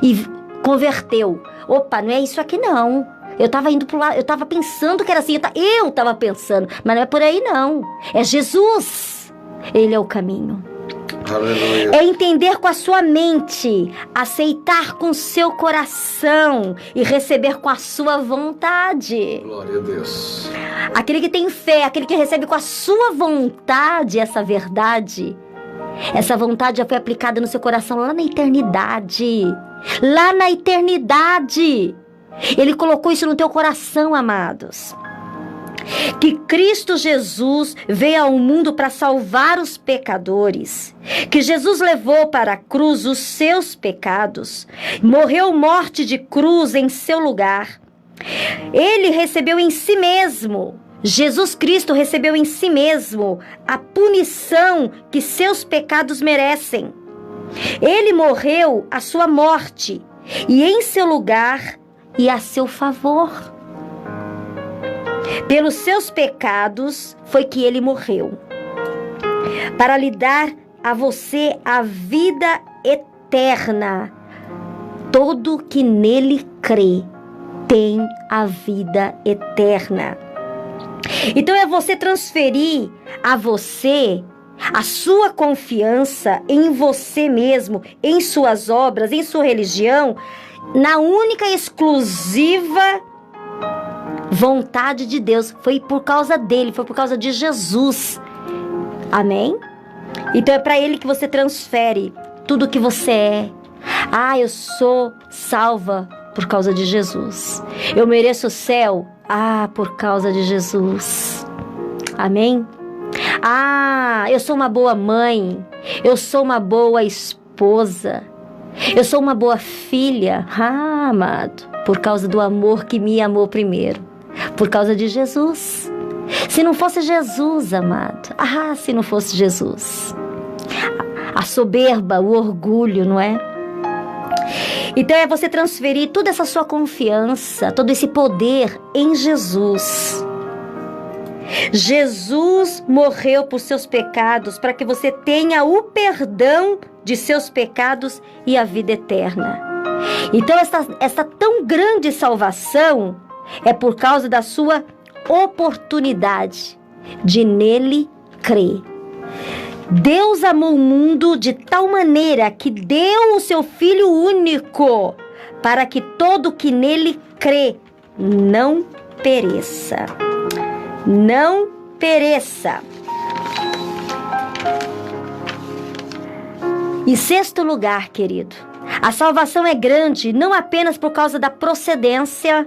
e converteu. Opa, não é isso aqui não. Eu tava indo pro lado, eu tava pensando que era assim, eu tava pensando, mas não é por aí não. É Jesus. Ele é o caminho. Aleluia. É entender com a sua mente, aceitar com o seu coração e receber com a sua vontade. Glória a Deus. Aquele que tem fé, aquele que recebe com a sua vontade essa verdade. Essa vontade já foi aplicada no seu coração lá na eternidade. Lá na eternidade. Ele colocou isso no teu coração, amados. Que Cristo Jesus veio ao mundo para salvar os pecadores. Que Jesus levou para a cruz os seus pecados. Morreu morte de cruz em seu lugar. Ele recebeu em si mesmo, Jesus Cristo recebeu em si mesmo a punição que seus pecados merecem. Ele morreu a sua morte e em seu lugar e a seu favor. Pelos seus pecados foi que ele morreu, para lhe dar a você a vida eterna. Todo que nele crê tem a vida eterna. Então é você transferir a você a sua confiança em você mesmo, em suas obras, em sua religião, na única e exclusiva vontade de Deus. Foi por causa dele, foi por causa de Jesus. Amém? Então é para ele que você transfere tudo que você é. Ah, eu sou salva por causa de Jesus. Eu mereço o céu. Ah, por causa de Jesus. Amém? Ah, eu sou uma boa mãe. Eu sou uma boa esposa. Eu sou uma boa filha. Ah, amado, por causa do amor que me amou primeiro. Por causa de Jesus. Se não fosse Jesus, amado. Ah, se não fosse Jesus. A soberba, o orgulho, não é? Então é você transferir toda essa sua confiança, todo esse poder em Jesus. Jesus morreu por seus pecados para que você tenha o perdão de seus pecados e a vida eterna. Então essa tão grande salvação é por causa da sua oportunidade de nele crer. Deus amou o mundo de tal maneira que deu o seu Filho único para que todo que nele crê não pereça. Não pereça. Em sexto lugar, querido, a salvação é grande não apenas por causa da procedência,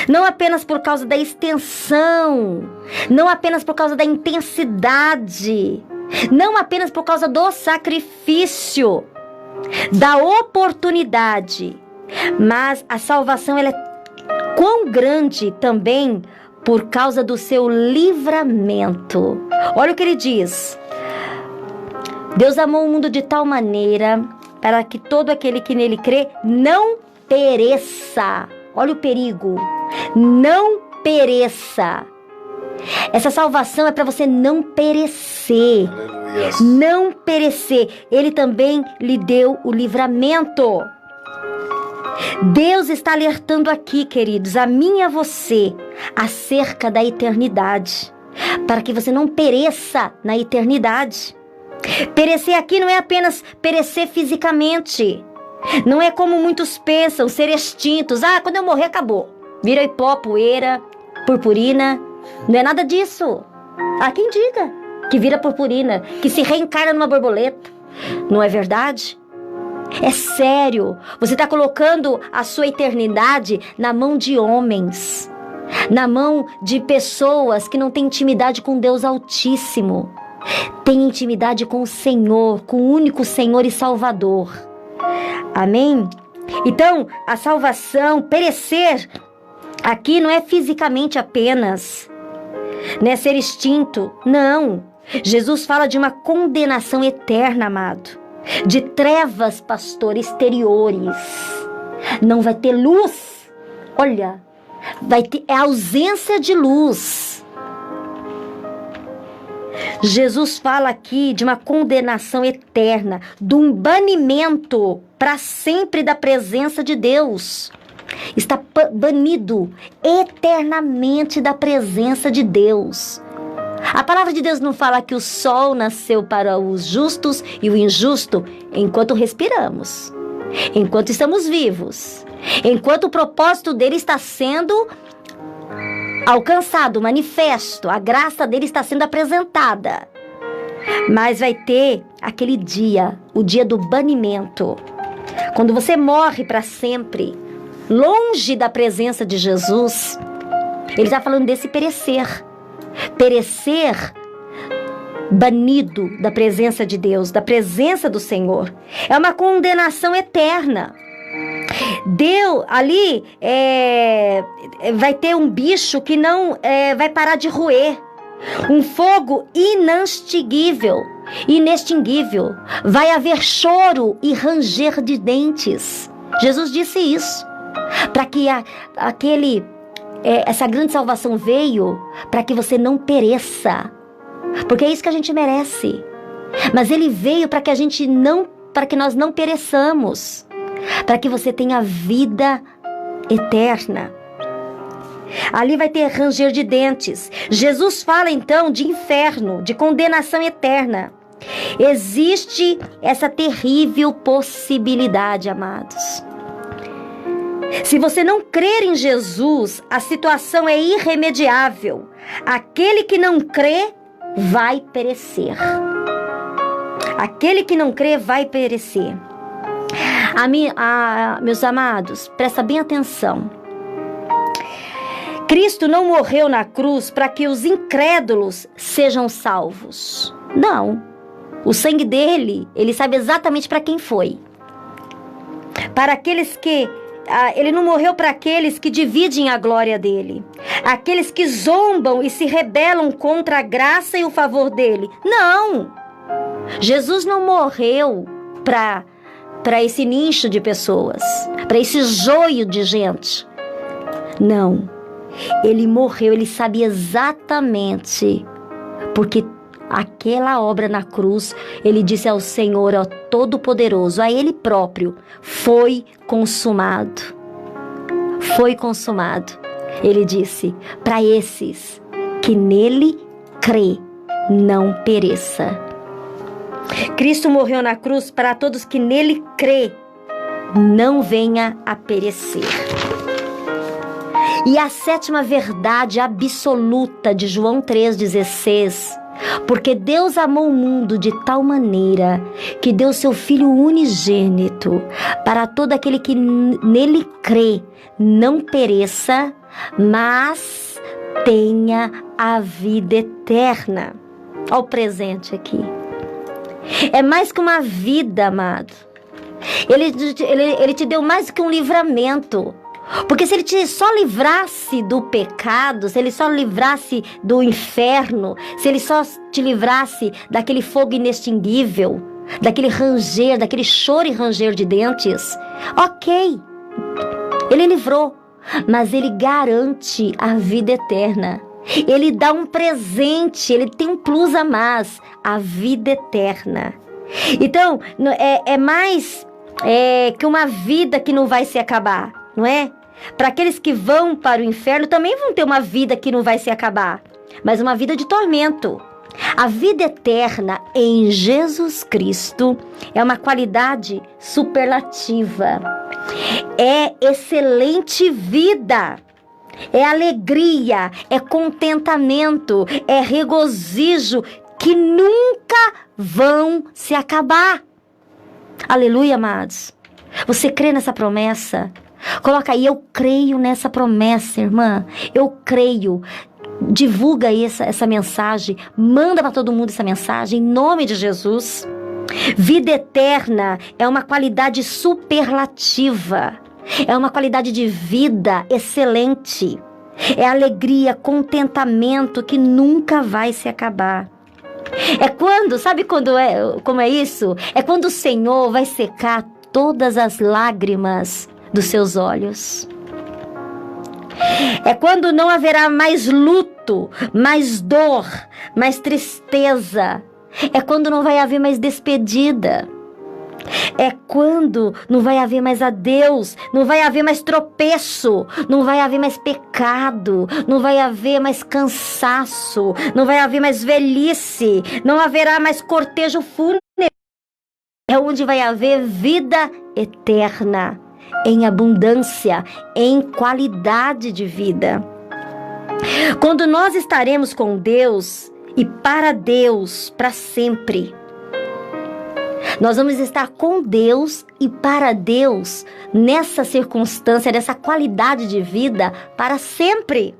não apenas por causa da extensão, não apenas por causa da intensidade, não apenas por causa do sacrifício, da oportunidade, mas a salvação ela é quão grande também por causa do seu livramento. Olha o que ele diz. Deus amou o mundo de tal maneira para que todo aquele que nele crê não pereça. Olha o perigo. Não pereça. Essa salvação é para você não perecer. Aleluia. Não perecer. Ele também lhe deu o livramento. Deus está alertando aqui, queridos, a mim e a você, acerca da eternidade, para que você não pereça na eternidade. Perecer aqui não é apenas perecer fisicamente. Não é como muitos pensam, ser extintos. Ah, quando eu morrer, acabou. Vira pó, poeira, purpurina. Não é nada disso. Há quem diga que vira purpurina, que se reencarna numa borboleta. Não é verdade? É sério. Você está colocando a sua eternidade na mão de homens, na mão de pessoas que não têm intimidade com Deus Altíssimo. Tem intimidade com o Senhor, com o único Senhor e Salvador. Amém? Então, a salvação, perecer aqui não é fisicamente apenas, não é ser extinto. Não. Jesus fala de uma condenação eterna, amado. De trevas, pastor, exteriores. Não vai ter luz. Olha, vai ter a ausência de luz. Jesus fala aqui de uma condenação eterna, de um banimento para sempre da presença de Deus. está banido eternamente da presença de Deus. A palavra de Deus não fala que o sol nasceu para os justos e o injusto enquanto respiramos, enquanto estamos vivos, enquanto o propósito dele está sendo alcançado, manifesto, a graça dele está sendo apresentada. Mas vai ter aquele dia, o dia do banimento, quando você morre para sempre, longe da presença de Jesus. Ele está falando desse perecer. Perecer banido da presença de Deus, da presença do Senhor. É uma condenação eterna. Deus, ali, vai ter um bicho que não vai parar de roer. Um fogo inextinguível. Vai haver choro e ranger de dentes. Jesus disse isso. Para que essa grande salvação veio para que você não pereça. Porque é isso que a gente merece. Mas ele veio para que nós não pereçamos. Para que você tenha vida eterna. Ali vai ter ranger de dentes. Jesus fala então de inferno, de condenação eterna. Existe essa terrível possibilidade, amados. Se você não crer em Jesus, a situação é irremediável. Aquele que não crê vai perecer. Aquele que não crê vai perecer. Meus amados, presta bem atenção. Cristo não morreu na cruz para que os incrédulos sejam salvos. Não. O sangue dele, ele sabe exatamente para quem foi. Para aqueles que... ele não morreu para aqueles que dividem a glória dele. Aqueles que zombam e se rebelam contra a graça e o favor dele. Não. Jesus não morreu para esse nicho de pessoas. Para esse joio de gente. Não. Ele morreu, ele sabia exatamente, porque aquela obra na cruz, ele disse ao Senhor, ao Todo-Poderoso, a ele próprio, foi consumado. Foi consumado. Ele disse, para esses que nele crê, não pereça. Cristo morreu na cruz para todos que nele crê, não venha a perecer. E a sétima verdade absoluta de João 3,16, porque Deus amou o mundo de tal maneira que deu seu Filho unigênito para todo aquele que nele crê, não pereça, mas tenha a vida eterna. Olha o presente aqui. É mais que uma vida, amado. Ele te deu mais que um livramento. Porque se ele te só livrasse do pecado, se ele só livrasse do inferno, se ele só te livrasse daquele fogo inextinguível, daquele ranger, daquele choro e ranger de dentes, ok, ele livrou, mas ele garante a vida eterna. Ele dá um presente, ele tem um plus a mais, a vida eterna. Então, é mais que uma vida que não vai se acabar, não é? Para aqueles que vão para o inferno também vão ter uma vida que não vai se acabar, mas uma vida de tormento. A vida eterna em Jesus Cristo é uma qualidade superlativa. É excelente vida. É alegria, é contentamento, é regozijo que nunca vão se acabar. Aleluia, amados. Você crê nessa promessa? Coloca aí, eu creio nessa promessa, irmã. Eu creio. Divulga aí essa mensagem. Manda para todo mundo essa mensagem em nome de Jesus. Vida eterna é uma qualidade superlativa. É uma qualidade de vida excelente. É alegria, contentamento que nunca vai se acabar. É quando, sabe como é isso? É quando o Senhor vai secar todas as lágrimas dos seus olhos. É quando não haverá mais luto, mais dor, mais tristeza. É quando não vai haver mais despedida. É quando não vai haver mais a Deus, não vai haver mais tropeço, não vai haver mais pecado, não vai haver mais cansaço, não vai haver mais velhice, não haverá mais cortejo fúnebre. É onde vai haver vida eterna, em abundância, em qualidade de vida. Quando nós estaremos com Deus e para Deus para sempre, nós vamos estar com Deus e para Deus nessa circunstância, nessa qualidade de vida para sempre.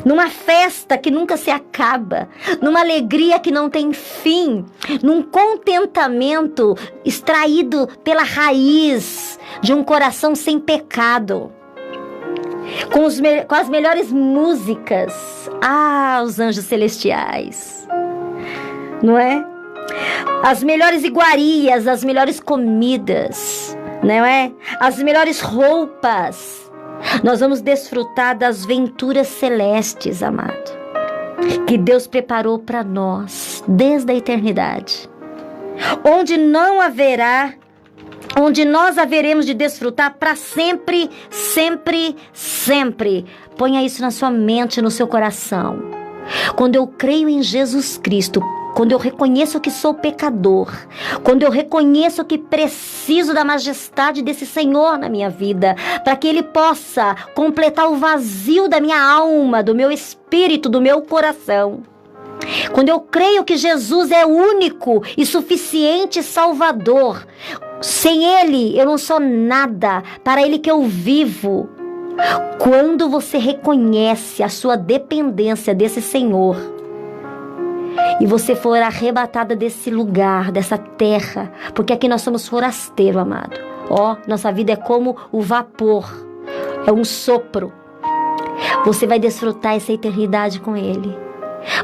Numa festa que nunca se acaba, numa alegria que não tem fim, num contentamento extraído pela raiz de um coração sem pecado. Com as melhores músicas. Os anjos celestiais. Não é? As melhores iguarias, as melhores comidas, não é? As melhores roupas. Nós vamos desfrutar das venturas celestes, amado, que Deus preparou para nós desde a eternidade. Onde nós haveremos de desfrutar para sempre, sempre, sempre. Ponha isso na sua mente, no seu coração. Quando eu creio em Jesus Cristo, quando eu reconheço que sou pecador, quando eu reconheço que preciso da majestade desse Senhor na minha vida, para que Ele possa completar o vazio da minha alma, do meu espírito, do meu coração. Quando eu creio que Jesus é único e suficiente Salvador, sem Ele eu não sou nada, para Ele que eu vivo. Quando você reconhece a sua dependência desse Senhor, e você for arrebatada desse lugar, dessa terra, porque aqui nós somos forasteiros, amado. Nossa vida é como o vapor, é um sopro. Você vai desfrutar essa eternidade com Ele.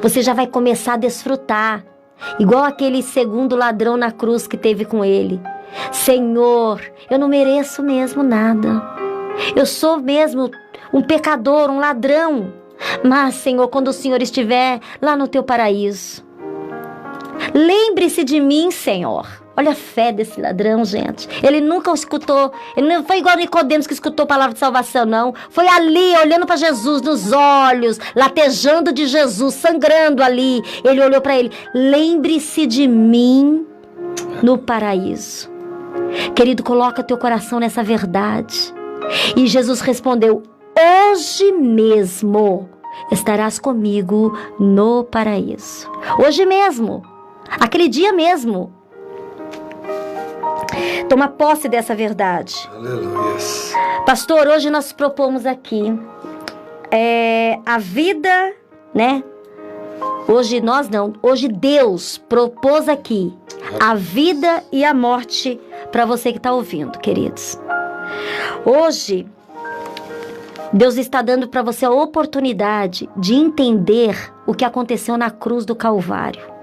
Você já vai começar a desfrutar, igual aquele segundo ladrão na cruz que teve com Ele. Senhor, eu não mereço mesmo nada. Eu sou mesmo um pecador, um ladrão. Mas, Senhor, quando o Senhor estiver lá no teu paraíso, lembre-se de mim, Senhor. Olha a fé desse ladrão, gente. Ele nunca escutou, ele não foi igual Nicodemos que escutou a palavra de salvação, não. Foi ali, olhando para Jesus nos olhos, latejando de Jesus, sangrando ali. Ele olhou para ele. Lembre-se de mim no paraíso. Querido, coloca teu coração nessa verdade. E Jesus respondeu: hoje mesmo estarás comigo no paraíso. Hoje mesmo, aquele dia mesmo. Toma posse dessa verdade. Aleluia. Pastor, hoje nós propomos aqui a vida, né? Hoje nós não, hoje Deus propôs aqui a vida e a morte para você que está ouvindo, queridos. Hoje Deus está dando para você a oportunidade de entender o que aconteceu na cruz do Calvário.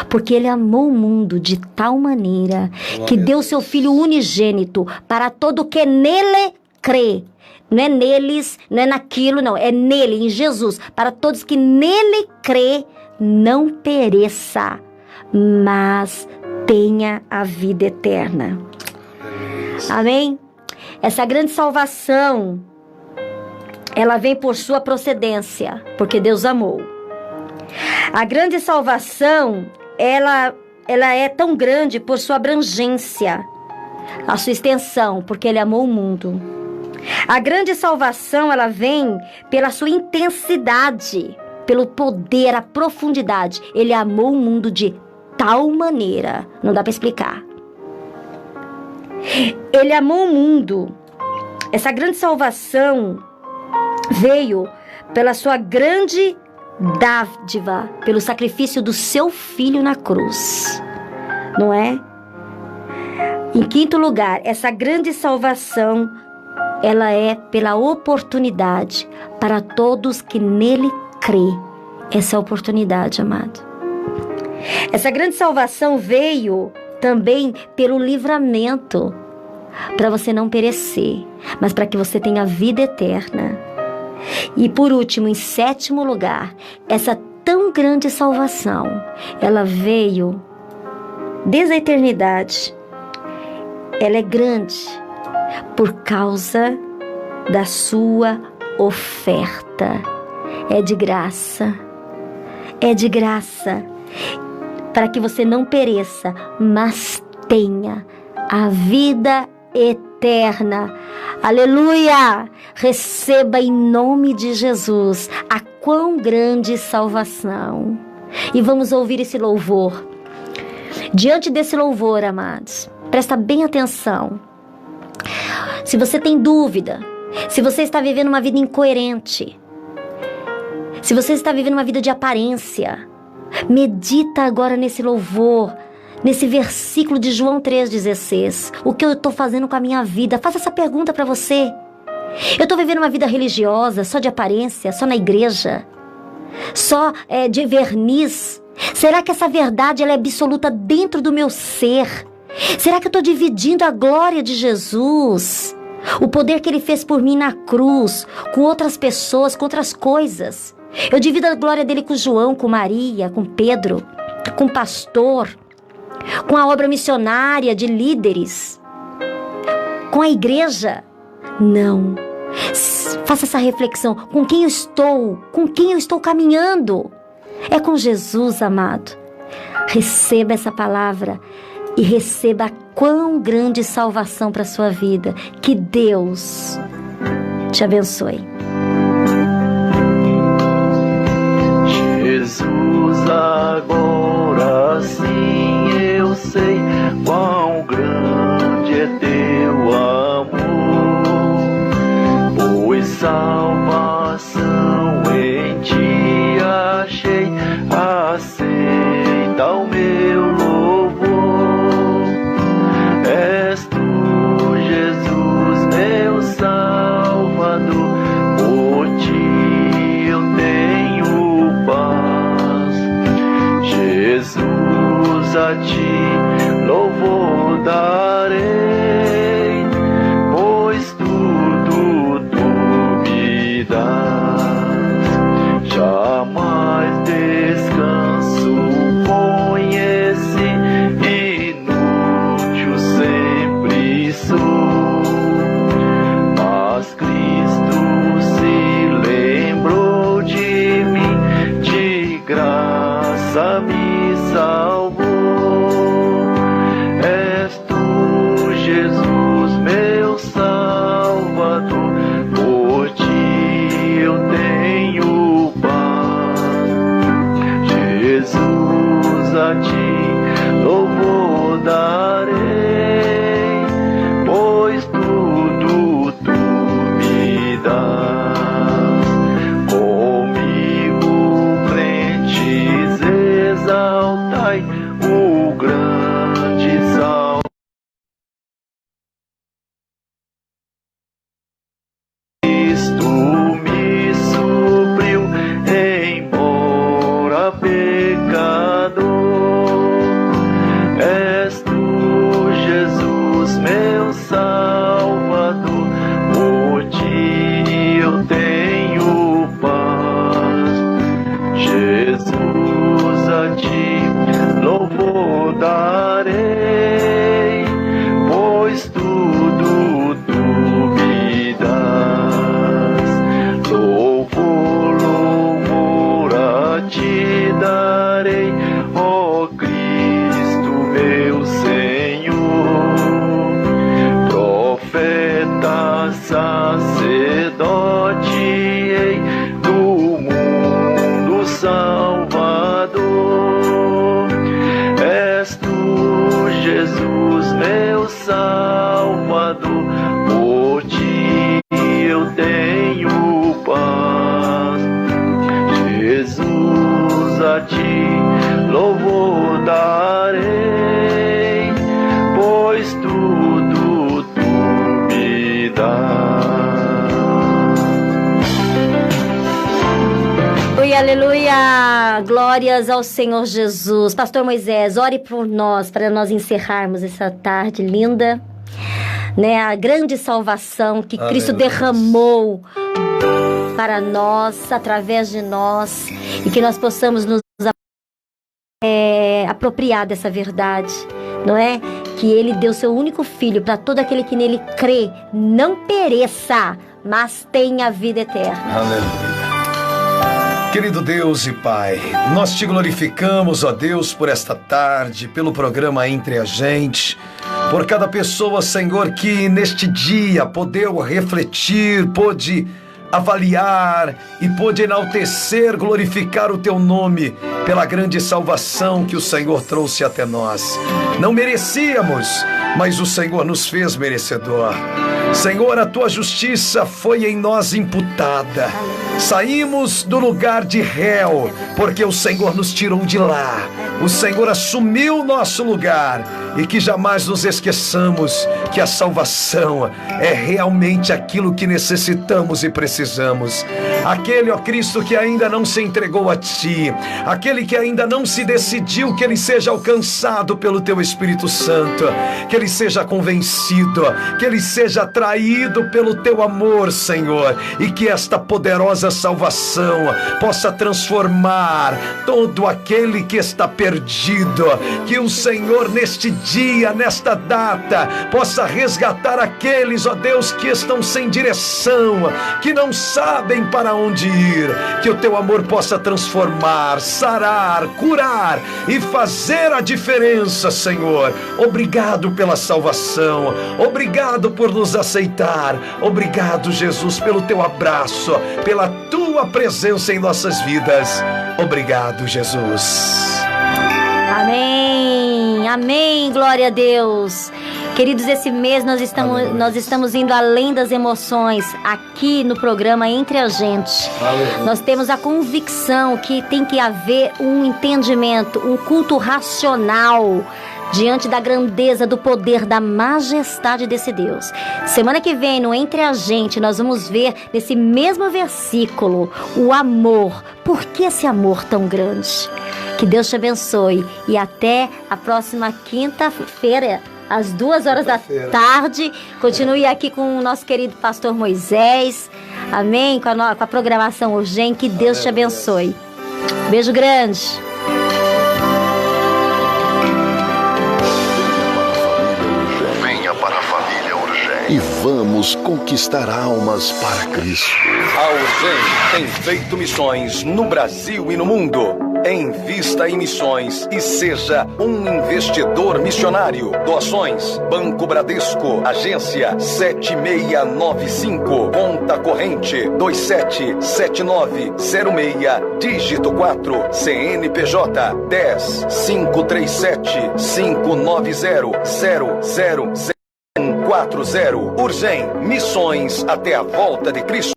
Porque Ele amou o mundo de tal maneira que deu seu Filho unigênito para todo que nele crê. Não é neles, não é naquilo, não. É nele, em Jesus. Para todos que nele crê, não pereça, mas tenha a vida eterna. Amém? Essa grande salvação, ela vem por sua procedência, porque Deus amou. A grande salvação, ela é tão grande por sua abrangência, a sua extensão, porque Ele amou o mundo. A grande salvação, ela vem pela sua intensidade, pelo poder, a profundidade. Ele amou o mundo de tal maneira, não dá para explicar. Ele amou o mundo. Essa grande salvação veio pela sua grande dádiva, pelo sacrifício do seu Filho na cruz, não é? Em quinto lugar, essa grande salvação, ela é pela oportunidade para todos que nele crê. Essa é a oportunidade, amado. Essa grande salvação veio também pelo livramento, para você não perecer, mas para que você tenha vida eterna. E por último, em sétimo lugar, essa tão grande salvação, ela veio desde a eternidade ela é grande por causa da sua oferta. É de graça. É de graça. Para que você não pereça, mas tenha a vida eterna. Aleluia! Receba em nome de Jesus a quão grande salvação. E vamos ouvir esse louvor. Diante desse louvor, amados, presta bem atenção. Se você tem dúvida, se você está vivendo uma vida incoerente, se você está vivendo uma vida de aparência, medita agora nesse louvor, nesse versículo de João 3,16. O que eu estou fazendo com a minha vida? Faça essa pergunta para você. Eu estou vivendo uma vida religiosa, só de aparência, só na igreja, só de verniz? Será que essa verdade ela é absoluta dentro do meu ser? Será que eu estou dividindo a glória de Jesus, o poder que Ele fez por mim na cruz, com outras pessoas, com outras coisas? Eu divido a glória dele com João, com Maria, com Pedro, com o pastor, com a obra missionária de líderes, com a igreja? Não. Faça essa reflexão. Com quem eu estou? Com quem eu estou caminhando? É com Jesus, amado. Receba essa palavra e receba a quão grande salvação para a sua vida. Que Deus te abençoe. Jesus, agora sim eu sei quão grande é teu amor, pois salvação em ti achei, aceita o meu louvor. És tu, Jesus, meu Salvador, por ti eu tenho paz. Jesus, a ti louvor darei, pois tudo tu me dás. Jamais descanso conheci, inútil sempre sou, mas Cristo se lembrou de mim, de graça me salvou. És tu, Jesus, meu Salvador, por ti eu tenho paz. Jesus, a ti louvor darei, pois tudo tu me dás. Comigo, crentes, exaltai o grande Salvador. Cristo me supriu, embora pecador. És tu, Jesus, meu Salvador, por ti eu tenho paz. Jesus, a ti louvor darei, pois tudo tu me dás. Louvor, louvor a ti darei, ó Cristo meu Senhor. Profeta, sacerdote, ei do mundo Salvador. És tu, Jesus, meu Salvador, por ti eu tenho paz. Jesus, a ti louvor darei, pois tudo tu me dás. Aleluia, aleluia! Glórias ao Senhor Jesus. Pastor Moisés, ore por nós, para nós encerrarmos essa tarde linda, né? A grande salvação que Cristo derramou para nós, através de nós, e que nós possamos nos apropriar dessa verdade, não é? Que Ele deu seu único Filho para todo aquele que nele crê, não pereça, mas tenha vida eterna. Aleluia. Querido Deus e Pai, nós te glorificamos, ó Deus, por esta tarde, pelo programa Entre a Gente, por cada pessoa, Senhor, que neste dia podeu refletir, pôde avaliar e pôde enaltecer, glorificar o teu nome pela grande salvação que o Senhor trouxe até nós. Não merecíamos, mas o Senhor nos fez merecedor. Senhor, a tua justiça foi em nós imputada. Saímos do lugar de réu, porque o Senhor nos tirou de lá. O Senhor assumiu o nosso lugar, e que jamais nos esqueçamos que a salvação é realmente aquilo que necessitamos e precisamos. Aquele, ó Cristo, que ainda não se entregou a ti, aquele que ainda não se decidiu, que ele seja alcançado pelo teu Espírito Santo, que ele seja convencido, que ele seja atraído pelo teu amor, Senhor, e que esta poderosa salvação possa transformar todo aquele que está perdido, que o Senhor neste dia, nesta data, possa resgatar aqueles, ó Deus, que estão sem direção, que não sabem para onde ir, que o teu amor possa transformar, sarar, curar e fazer a diferença, Senhor. Obrigado pela salvação, obrigado por nos aceitar, obrigado, Jesus, pelo teu abraço, pela tua presença em nossas vidas. Obrigado, Jesus. Amém, amém, glória a Deus. Queridos, esse mês nós estamos indo além das emoções aqui no programa Entre a Gente. Aleluia. Nós temos a convicção que tem que haver um entendimento, um culto racional diante da grandeza, do poder, da majestade desse Deus. Semana que vem, no Entre a Gente, nós vamos ver nesse mesmo versículo o amor. Por que esse amor tão grande? Que Deus te abençoe e até a próxima quinta-feira, às 2h da tarde. Continue aqui com o nosso querido pastor Moisés. Amém? Com a programação urgente. Que Deus te abençoe. Beijo grande. Venha para a família Urgente e vamos conquistar almas para Cristo. A Urgente tem feito missões no Brasil e no mundo. Invista em missões e seja um investidor missionário. Doações: Banco Bradesco, agência 7695, conta corrente 277906, dígito 4, CNPJ 10-537-590-00040. Urgem, missões até a volta de Cristo.